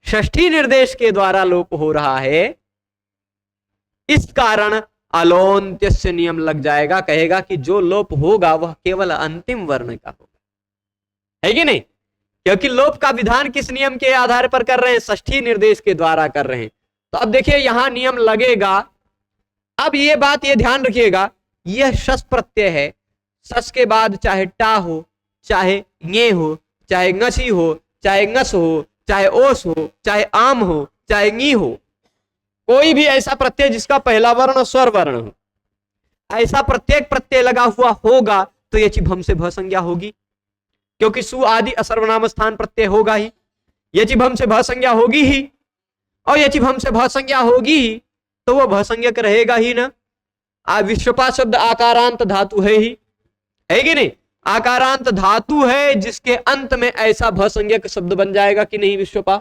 Speaker 1: षष्ठी निर्देश के द्वारा लोप हो रहा है, इस कारण अलोन्त्यस्य नियम लग जाएगा। कहेगा कि जो लोप होगा वह केवल अंतिम वर्ण का होगा, है कि नहीं। क्योंकि लोप का विधान किस नियम के आधार पर कर रहे हैं? षष्ठी निर्देश के द्वारा कर रहे हैं। तो अब देखिए यहां नियम लगेगा। अब ये बात ये ध्यान रखिएगा, यह शस प्रत्यय है। सस के बाद चाहे टा हो, चाहे ङे हो, चाहे ngसी हो, चाहे ngस हो, चाहे ओस हो, चाहे आम हो, चाहे ङी हो, कोई भी ऐसा प्रत्यय जिसका पहला वर्ण स्वर वर्ण हो, ऐसा प्रत्येक प्रत्यय लगा हुआ होगा तो यचि भम से भ संज्ञा होगी, क्योंकि सु आदि असर्वनाम स्थान प्रत्यय होगा ही, यचि भम से भ संज्ञा होगी ही, और यचि भम से भ संज्ञा होगी ही तो वो भ संज्ञक रहेगा ही ना। विश्वपा शब्द आकारांत धातु है ही, है कि नहीं? आकारांत धातु है जिसके अंत में ऐसा भ संज्ञक शब्द बन जाएगा कि नहीं? विश्वपा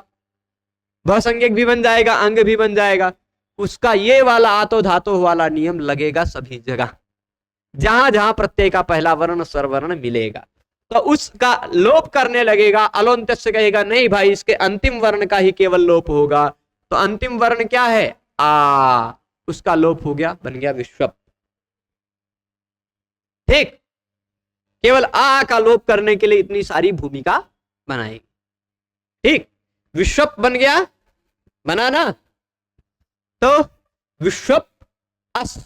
Speaker 1: भ संज्ञक भी बन जाएगा, अंग भी बन जाएगा, उसका ये वाला आतो धातो वाला नियम लगेगा सभी जगह, जहां जहां प्रत्यय का पहला वर्ण स्वरवर्ण मिलेगा तो उसका लोप करने लगेगा। अलोन्त से कहेगा नहीं भाई इसके अंतिम वर्ण का ही केवल लोप होगा, तो अंतिम वर्ण क्या है? आ, उसका लोप हो गया, बन गया विश्वप। ठीक, केवल आ का लोप करने के लिए इतनी सारी भूमिका बनाएगी। ठीक, विश्वप बन गया, बना ना? तो विश्वप अस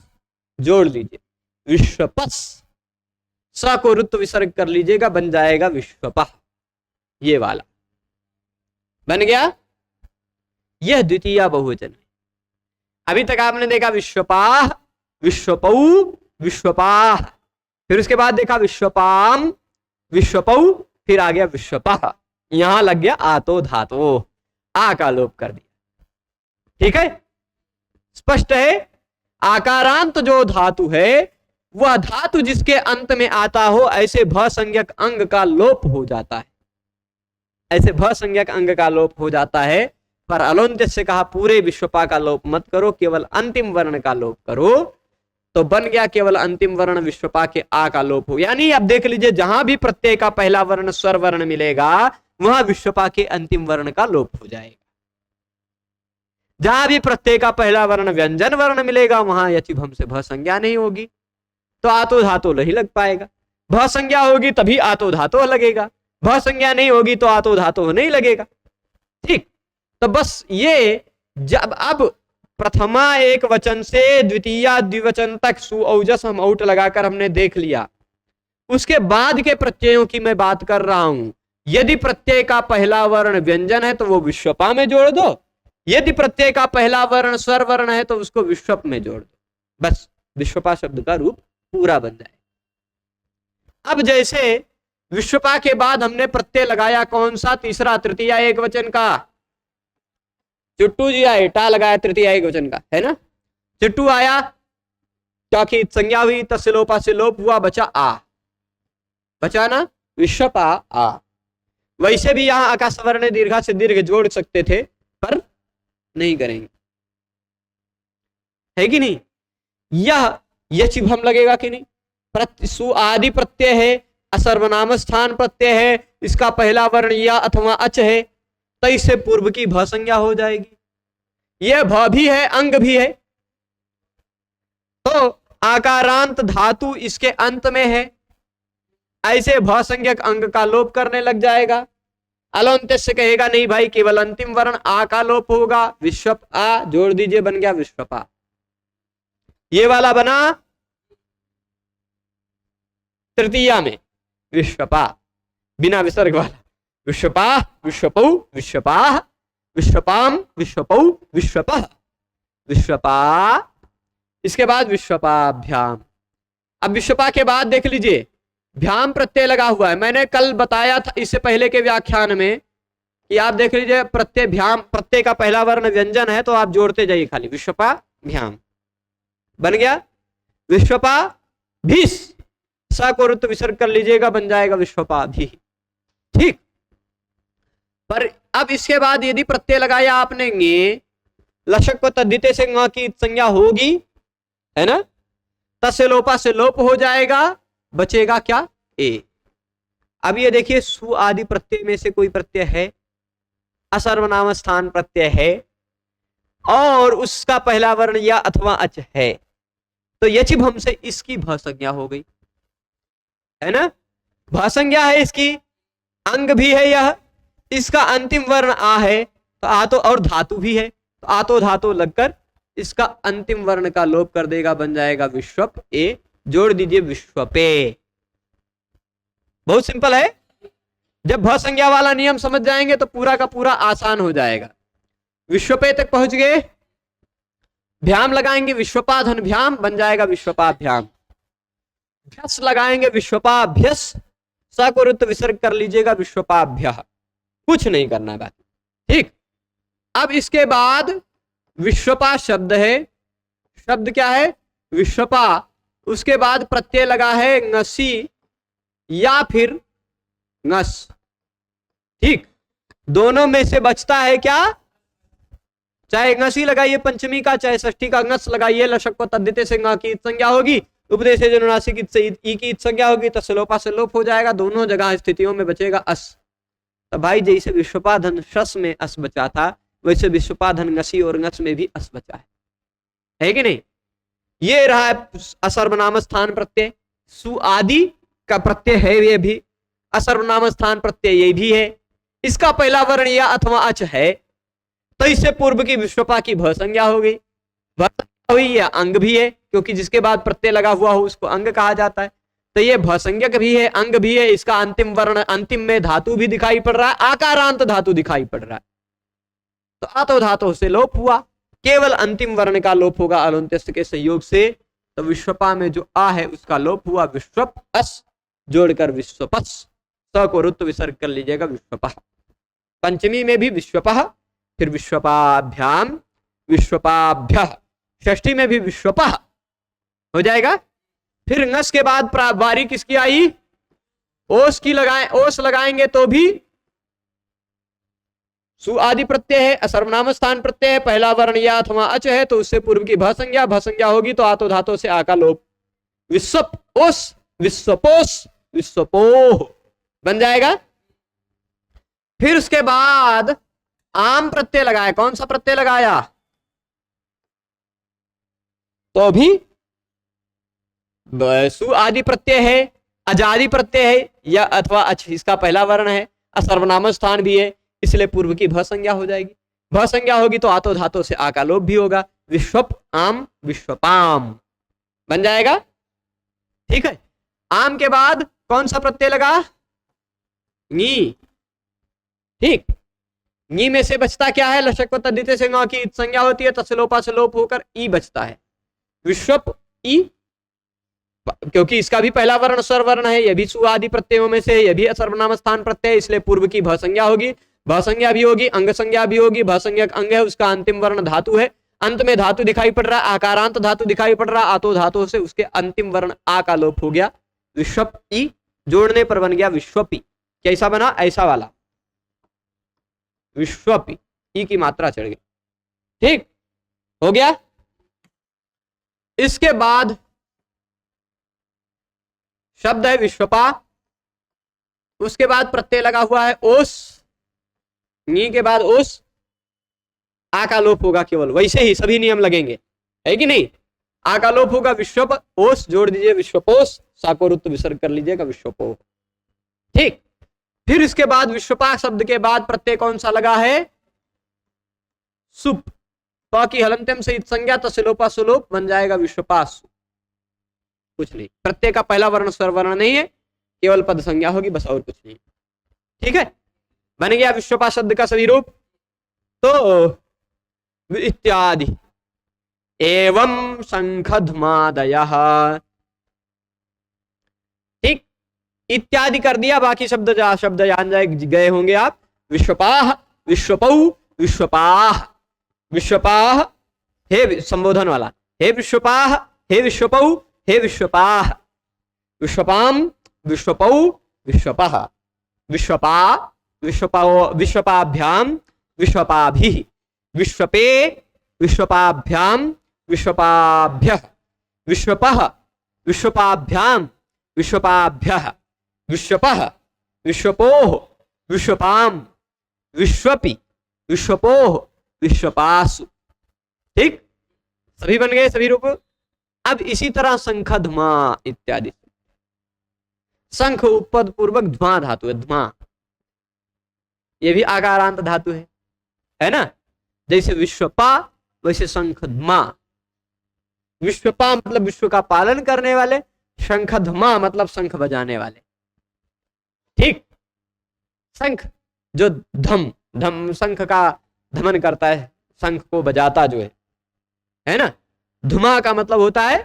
Speaker 1: जोड़ लीजिए, विश्वपस, स को रुत्व विसर्ग कर लीजिएगा, बन जाएगा विश्वपा। ये वाला बन गया, यह द्वितीय बहुवचन है। अभी तक आपने देखा विश्वपाह, विश्वपौ, विश्वपाह, फिर उसके बाद देखा विश्वपाम, विश्वपौ, फिर आ गया विश्वपाह। यहां लग गया आतो धातो, आ का लोप कर दिया। ठीक है, स्पष्ट है? आकारांत जो धातु है वह धातु जिसके अंत में आता हो ऐसे भ संज्ञक अंग का लोप हो जाता है, ऐसे भ संज्ञक अंग का लोप हो जाता है। पर अलोन्त्य से कहा पूरे विश्वपा का लोप मत करो, केवल अंतिम वर्ण का लोप करो, तो बन गया केवल अंतिम वर्ण विश्वपा के आ का लोप हो। यानी अब देख लीजिए जहां भी प्रत्यय का पहला वर्ण स्वर वर्ण मिलेगा वहां विश्वपा के अंतिम वर्ण का लोप हो जाएगा। जहां भी प्रत्यय का पहला वर्ण व्यंजन वर्ण मिलेगा वहां यचि भम से भ संज्ञा नहीं होगी तो आतो धातो नहीं लग पाएगा। भ संज्ञा होगी तभी आतो धातो लगेगा, भ संज्ञा नहीं होगी तो आतो धातो नहीं लगेगा। ठीक, तो बस ये जब अब प्रथमा एक वचन से द्वितीया द्विवचन तक सु औजस हम औट लगाकर हमने देख लिया। उसके बाद के प्रत्ययों की मैं बात कर रहा हूं। यदि प्रत्यय का पहला वर्ण व्यंजन है तो वो विश्वपा में जोड़ दो, यदि प्रत्यय का पहला वर्ण स्वर वर्ण है तो उसको विश्वप में जोड़ दो, बस विश्वपा शब्द का रूप पूरा बन जाए। अब जैसे विश्वपा के बाद हमने प्रत्यय लगाया कौन सा? तीसरा तृतीया एक वचन का। चुट्टू जी आए, टा लगाया तृतीया एक वचन का, है ना? चुट्टू आया, क्योंकि संज्ञा हुई, तस्य लोपा से लोप हुआ, बचा आ, बचा ना विश्वपा आ। वैसे भी यहां आकाश वर्ण दीर्घा से दीर्घ जोड़ सकते थे पर नहीं करेंगे, है कि नहीं? यह यचि भम लगेगा कि नहीं? सु आदि प्रत्यय है, असर्वनाम स्थान प्रत्यय है, इसका पहला वर्ण या अथवा अच है, तो इससे पूर्व की भ संज्ञा हो जाएगी। यह भ भी है, अंग भी है, तो आकारांत धातु इसके अंत में है, ऐसे भ संज्ञक अंग का लोप करने लग जाएगा। अलोन्त्य से कहेगा नहीं भाई केवल अंतिम वर्ण आ का लोप होगा, विश्वप आ जोड़ दीजिए, बन गया विश्वपा। ये वाला बना तृतीया में विश्वपा, बिना विसर्ग वाला, विश्वपा, विश्वपौ, विश्वपाह, विश्वपाम, विश्वपौ, विश्वपः, विश्वपा, इसके बाद विश्वपाभ्याम। अब विश्वपा के बाद देख लीजिए भ्याम प्रत्यय लगा हुआ है। मैंने कल बताया था इससे पहले के व्याख्यान में कि आप देख लीजिए प्रत्यय भ्याम, प्रत्यय का पहला वर्ण व्यंजन है तो आप जोड़ते जाइए खाली, विश्वपा भ्याम बन गया, विश्वपा भीस, स को रुत्व विसर्ग कर लीजिएगा, बन जाएगा विश्वपा भी। ठीक, पर अब इसके बाद यदि प्रत्यय लगाया आपने गे, लशक को तद्धिते से ङ की संज्ञा होगी, है ना? तस्य लोपा से लोप हो जाएगा, बचेगा क्या? ए। अब ये देखिए सु आदि प्रत्यय में से कोई प्रत्यय है, असर्वनाम स्थान प्रत्यय है और उसका पहला वर्ण या अथवा अच है, तो यचि भम से इसकी भ संज्ञा हो गई, है ना? भ संज्ञा है इसकी, अंग भी है यह, इसका अंतिम वर्ण आ है तो आतो, और धातु भी है तो आतो धातो लगकर इसका अंतिम वर्ण का लोप कर देगा, बन जाएगा विश्वप ए, जोड़ दीजिए विश्वपे। बहुत सिंपल है। जब भ संज्ञा वाला नियम समझ जाएंगे तो पूरा का पूरा आसान हो जाएगा। विश्वपे तक पहुंच गए, भ्याम लगाएंगे विश्वपा धन भ्याम बन जाएगा विश्वपाभ्याम। भ्यस लगाएंगे विश्वपाभ्यस, स को रुत्त विसर्ग कर लीजिएगा विश्वपाभ्य। कुछ नहीं करना है बाकी। ठीक, अब इसके बाद विश्वपा शब्द है, शब्द क्या है विश्वपा, उसके बाद प्रत्यय लगा है ngसी या फिर ngस। ठीक, दोनों में से बचता है क्या, चाहे ngसी लगाइए पंचमी का, चाहे षष्ठी का ngस लगाइए, लशक को तद्धिते से ङ की संज्ञा होगी, उपदेश से अनुनासिक से ई की संज्ञा होगी, तो सलोपा से लोप हो जाएगा, दोनों जगह स्थितियों में बचेगा अस। तो भाई जैसे विश्वपाधन शस में अस बचा था, वैसे विश्वपाधन ngसी और ngस में भी अस बचा है कि नहीं। ये रहा है असर्वनाम स्थान प्रत्यय, सु आदि का प्रत्यय है, ये भी असर्वनाम स्थान प्रत्यय ये भी है। इसका पहला वर्ण या अथवा अच है, तो इससे पूर्व की विश्वपा की भ संज्ञा हो गई, हुई या अंग भी है, क्योंकि जिसके बाद प्रत्यय लगा हुआ हो उसको अंग कहा जाता है। तो ये भ संज्ञक भी है, अंग भी है, इसका अंतिम वर्ण, अंतिम में धातु भी दिखाई पड़ रहा है, आकारांत धातु दिखाई पड़ रहा है। तो आतो धातु से लोप हुआ, केवल अंतिम वर्ण का लोप होगा अलोन्त्यस्त के संयोग से। तो विश्वपा में जो आ है उसका लोप हुआ, विश्वप अस जोड़कर विश्वपस, स को रुत्त विसर्ग कर लीजिएगा विश्वपः। पंचमी में भी विश्वपः, फिर विश्वपाभ्याम, विश्वपाभ्य, षष्ठी में भी विश्वपः हो जाएगा। फिर ngस के बाद बारी किसकी आई, ओस की लगाए, ओस लगाएंगे तो भी सु आदि प्रत्यय है, असर्वनाम स्थान प्रत्यय है, पहला वर्ण या अथवा अच है, तो उससे पूर्व की भ संज्ञा होगी, तो आतो धातु से आ का लोप, विश्वप ओस, विश्वपोस, विश्वपोह बन जाएगा। फिर उसके बाद आम प्रत्यय लगाया, कौन सा प्रत्यय लगाया, तो भी सु आदि प्रत्यय है, अजादि प्रत्यय है या अथवा अच, इसका पहला वर्ण है, असर्वनाम स्थान भी है, इसलिए पूर्व की भ संज्ञा हो जाएगी। भ संज्ञा होगी तो आतो धातु से आ का लोप भी होगा, विश्वप आम विश्वपाम बन जाएगा। ठीक है, आम के बाद कौन सा प्रत्यय लगा, नी। ठीक, नी में से बचता क्या है, लशक तद्धिते से ङ की संज्ञा होती है, तत्सलोपा से लोप होकर ई बचता है, विश्वप ई, क्योंकि इसका भी पहला वर्ण स्वर वर्ण है, यह भी सु आदि प्रत्ययों में से, यह भी असर्वनाम स्थान प्रत्यय, इसलिए पूर्व की भ संज्ञा होगी, भ संज्ञा भी होगी, अंग संज्ञा भी होगी, भ संज्ञक अंग है, उसका अंतिम वर्ण धातु है, अंत में धातु दिखाई पड़ रहा है, आकारांत धातु दिखाई पड़ रहा है, आतो धातु से उसके अंतिम वर्ण आ का लोप हो गया, विश्वप ई जोड़ने पर बन गया विश्वपी। कैसा बना, ऐसा वाला विश्वपी, ई की मात्रा चढ़ गई। ठीक हो गया। इसके बाद शब्द है विश्वपा, उसके बाद प्रत्यय लगा हुआ है ओस, नी के बाद ओस, आ का लोप होगा केवल, वैसे ही सभी नियम लगेंगे, है कि नहीं। आ का लोप होगा, विश्वप ओस जोड़ दीजिए विश्वपोस, सा को रुत्त विसर्ग कर लीजिएगा विश्वपो। ठीक, फिर इसके बाद विश्वपा शब्द के बाद प्रत्यय कौन सा लगा है, सुप, तो की हलंत्यम से संज्ञा, तो सिलोपा सुलोप बन जाएगा विश्वपास। कुछ नहीं, प्रत्यय का पहला वर्ण स्वर वर्ण नहीं है, केवल पद संज्ञा होगी, बस और कुछ नहीं। ठीक है, बन गया विश्वपा शब्द का सभी रूप। तो इत्यादि एवं शंखध्मादयः, ठीक, इत्यादि कर दिया, बाकी शब्द जान गए होंगे आप। विश्वपाह, विश्वपौ, विश्वपाह, विश्वपाह हे संबोधन वाला, हे विश्वपाह, हे विश्वपौ, हे विश्वपाह, विश्वपाम, विश्वपौ, विश्वपः, विश्वपा, विश्वपौ, विश्वपाभ्याम, विश्वपाभिः, विश्वपे, विश्वपाभ्याम, विश्वपाभ्यः, विश्वपः, विश्वपाभ्याम, विश्वपाभ्यः, विश्वपः, विश्वपोः, विश्वपाम, विश्वपि, विश्वपोः, विश्वपासु। ठीक, सभी बन गए सभी रूप। अब इसी तरह शंखध्मा इत्यादि, शंख उपपद पूर्वक ध्मा धातु है, ध्मा, ये भी आकारांत धातु है ना। जैसे विश्वपा वैसे शंखध्मा, विश्वपा मतलब विश्व का पालन करने वाले, शंखध्मा मतलब शंख बजाने वाले। ठीक, शंख जो धम धम शंख का धमन करता है, शंख को बजाता जो है है ना। धुमा का मतलब होता है,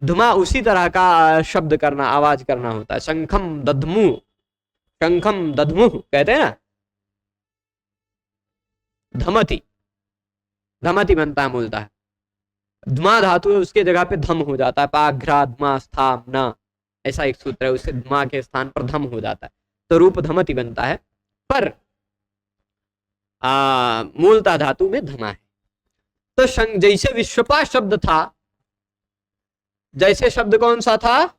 Speaker 1: धुमा उसी तरह का शब्द करना, आवाज करना होता है। शंखम दधमु, शंखम दधमु कहते हैं ना। धमति, धमति बनता है मूलतः। धुमा धातु है, उसके जगह पे धम हो जाता है। पाघ्रा धुमा स्थाम न, ऐसा एक सूत्र है, उससे धुमा के स्थान पर धम हो जाता है, तो रूप धमति बनता है। पर मूलतः धातु में धमा है। तो जैसे विश्वपा शब्द था, जैसे शब्द कौन सा था,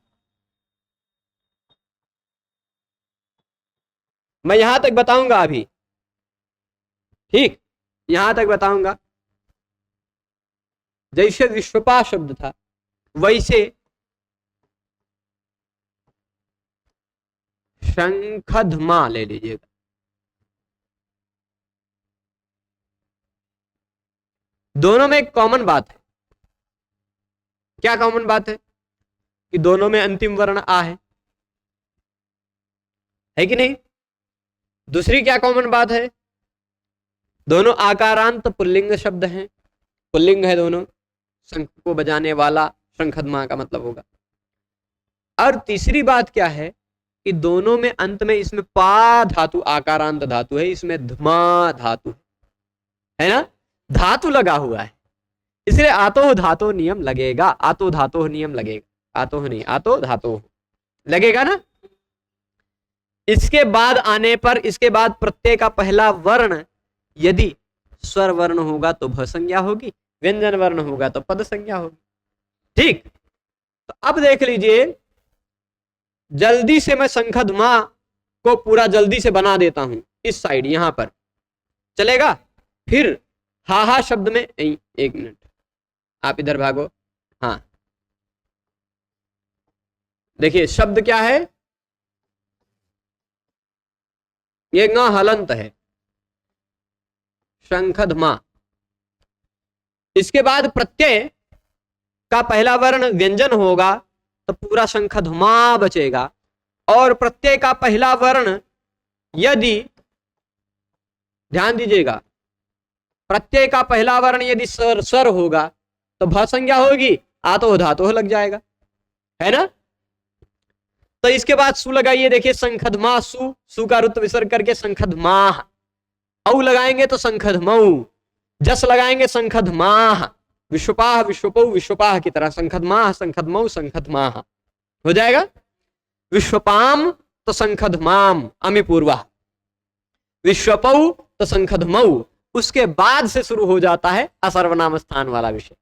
Speaker 1: मैं यहां तक बताऊंगा अभी, ठीक, यहां तक बताऊंगा। जैसे विश्वपा शब्द था, वैसे शंखधमा ले लीजिएगा। दोनों में एक कॉमन बात है। क्या कॉमन बात है? कि दोनों में अंतिम वर्ण आ है कि नहीं। दूसरी क्या कॉमन बात है? दोनों आकारांत पुल्लिंग शब्द हैं, पुल्लिंग है दोनों। शंख को बजाने वाला शंखधमा का मतलब होगा। और तीसरी बात क्या है कि दोनों में अंत में इसमें पा धातु आकारांत धातु है, इसमें धमा धातु है ना, धातु लगा हुआ है, इसलिए आतो धातो नियम लगेगा। आतो धातो नियम लगेगा, आतो नहीं, आतो धातो लगेगा ना। इसके बाद आने पर, इसके बाद प्रत्यय का पहला वर्ण यदि स्वर वर्ण होगा तो भ संज्ञा होगी, व्यंजन वर्ण होगा तो पद संज्ञा होगी। ठीक, तो अब देख लीजिए, जल्दी से मैं शंखधमा को पूरा जल्दी से बना देता हूं इस साइड, यहां पर चलेगा। फिर हा शब्द में, एक मिनट आप इधर भागो। हाँ, देखिए शब्द क्या है, ये ङ हलंत है, शंखधमा। इसके बाद प्रत्यय का पहला वर्ण व्यंजन होगा तो पूरा शंखधमा बचेगा। और प्रत्यय का पहला वर्ण यदि, ध्यान दीजिएगा, प्रत्यय का पहला वर्ण यदि स्वर होगा तो भ संज्ञा होगी, आतो धातो लग जाएगा, है ना। तो इसके बाद सु लगाइए, देखिए शंखधमा सु, सु का रुत्व विसर्ग करके शंखधमा। औ लगाएंगे तो शंखधमऊ, जस लगाएंगे शंखधमाह, विश्वपाह विश्वपौ विश्वपाह की तरह शंखधमाह शंखधमऊ शंखधमाह हो जाएगा। विश्वपाम तो शंखधमाम, अमी पूर्वा, विश्वपौ तो शंखधमऊ। उसके बाद से शुरू हो जाता है असर्वनाम स्थान वाला विषय।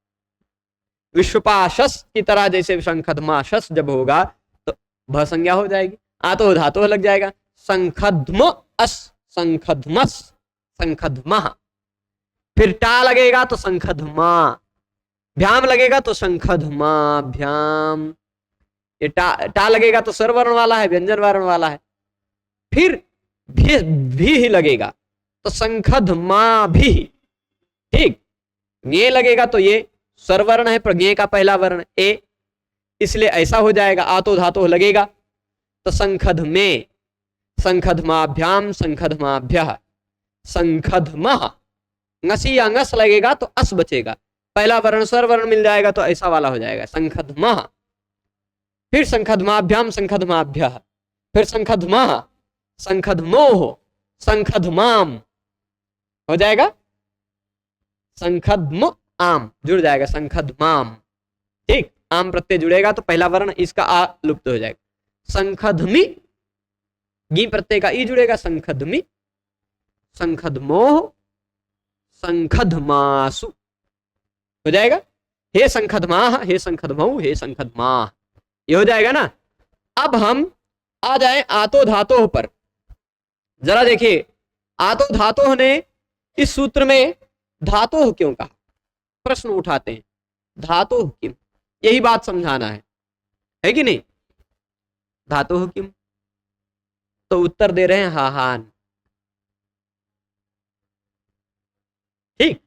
Speaker 1: विश्वपाशस की तरह जैसे शंखधमाशस जब होगा तो भ संज्ञा हो जाएगी, आतो धातो लग जाएगा। शंखधम अस, शंखधमस, शंखधमा। फिर टा लगेगा तो शंखधमा, भ्याम लगेगा तो शंखधमा भ्याम। ये टा लगेगा तो स्वर वर्ण वाला है, व्यंजन वर्ण वाला है। फिर भी ही लगेगा तो शंखधमा भी। ठीक, ये लगेगा तो ये स्वर वर्ण है, पर का पहला वर्ण ए, इसलिए ऐसा हो जाएगा। आतो धातो लगेगा तो शंखध में, शंखधमाभ्याम शंखधमाभ्यः, शंखधमः। ngसी या ngस लगेगा तो अस बचेगा, पहला वर्ण स्वर वर्ण मिल जाएगा तो ऐसा वाला हो जाएगा शंखधमः। फिर शंखधमाभ्याम शंखधमाभ्यः, फिर शंखधमः, शंखधमोः, शंखधमाम हो जाएगा, शंखधम आम जुड़ जाएगा, शंखधमाम। ठीक, आम प्रत्यय जुड़ेगा तो पहला वर्ण इसका आ लुप्त हो जाएगा। शंखधमी, गी प्रत्यय का ई जुड़ेगा, शंखधमी, शंखधमोह, शंखधमासु हो जाएगा। हे शंखधमाह, हे शंखधमऊ, हे शंखधमाह, ये हो जाएगा ना। अब हम आ जाए आतो धातों पर। जरा देखिए, आतो धातों ने इस सूत्र में धातों क्यों कहा, प्रश्न उठाते हैं, धातों किम, यही बात समझाना है कि नहीं। धातों किम, तो उत्तर दे रहे हैं हाहान। ठीक,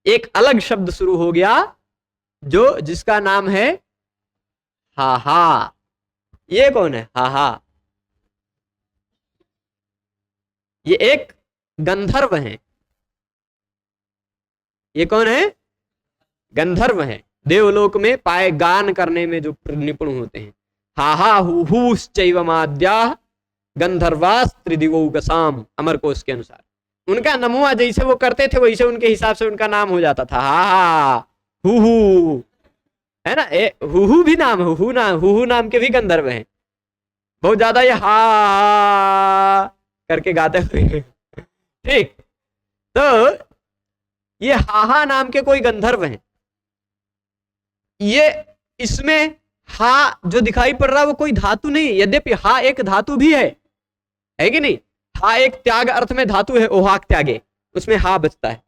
Speaker 1: एक अलग शब्द शुरू हो गया जो, जिसका नाम है हाहा। ये कौन है हाहा? ये एक गंधर्व है। ये कौन है? गंधर्व हैं, देवलोक में पाए गान करने में जो निपुण होते हैं। हा हा हुश्चैव माद्याः गंधर्वास् त्रिदिवौकसाम, अमरकोश के अनुसार। उनका नमुआ जैसे वो करते थे वैसे उनके हिसाब से उनका नाम हो जाता था। हा हा हु है ना, हुहू भी नाम, हुहू नाम के भी गंधर्व हैं, बहुत ज्यादा ये हा करके गाते हुए। ठीक, तो ये हाहा नाम के कोई गंधर्व हैं। ये इसमें हा जो दिखाई पड़ रहा है वो कोई धातु नहीं, यद्यपि हा एक धातु भी है कि नहीं। हा एक त्याग अर्थ में धातु है, ओहाक त्यागे, उसमें हा बचता है,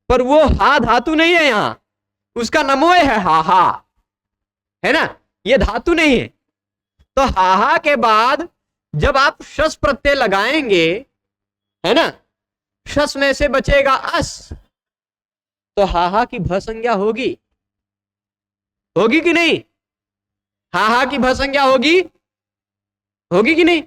Speaker 1: पर वो हा धातु नहीं है, यहां उसका नमोय है हाहा, है ना, ये धातु नहीं है। तो हाहा के बाद जब आप शस प्रत्यय लगाएंगे, है ना, शस में से बचेगा अस, तो हाहा की भ संज्ञा होगी कि नहीं? हाहा की भ संज्ञा होगी कि नहीं?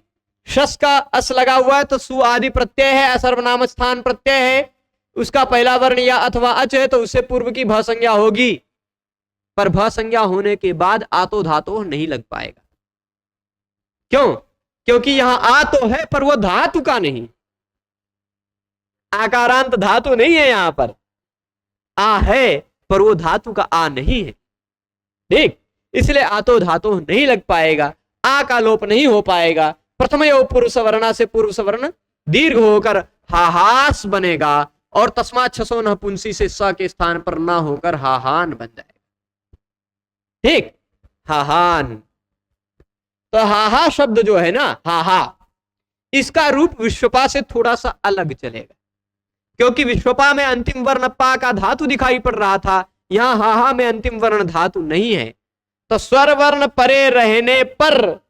Speaker 1: शस का अस लगा हुआ है तो सु आदि प्रत्यय है, असर्वनाम स्थान प्रत्यय है, उसका पहला वर्ण या अथवा अच है, तो उससे पूर्व की भ संज्ञा होगी। पर भ संज्ञा होने के बाद आतो धातो नहीं लग पाएगा। क्यों? क्योंकि यहां आ तो है पर वो धातु का नहीं, आकारांत धातु नहीं है, यहां पर आ है पर वो धातु का आ नहीं है। ठीक, इसलिए आतो धातो नहीं लग पाएगा, आ का लोप नहीं हो पाएगा। प्रथम पुरुष वर्णा से पूर्व सवर्ण दीर्घ होकर हाहास बनेगा, और तस्मात् छसो नपुंसी से स के स्थान पर ना होकर हाहान बन जाएगा। ठीक, हाहान। तो हाहा शब्द जो है ना, हाहा, इसका रूप विश्वपा से थोड़ा सा अलग चलेगा, क्योंकि विश्वपा में अंतिम वर्ण पा का धातु दिखाई पड़ रहा था, यहां हाहा में अंतिम वर्ण धातु नहीं है, तो स्वर वर्ण परे रहने पर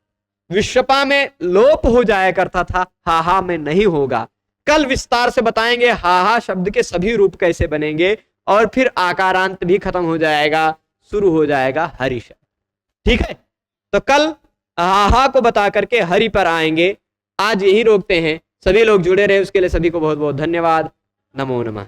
Speaker 1: विश्वपा में लोप हो जाया करता था, हाहा में नहीं होगा। कल विस्तार से बताएंगे हाहा शब्द के सभी रूप कैसे बनेंगे, और फिर आकारांत भी खत्म हो जाएगा, शुरू हो जाएगा हरि शब्द। ठीक है, तो कल हाहा को बता करके हरि पर आएंगे। आज यही रोकते हैं। सभी लोग जुड़े रहे उसके लिए सभी को बहुत बहुत धन्यवाद। नमो नमः।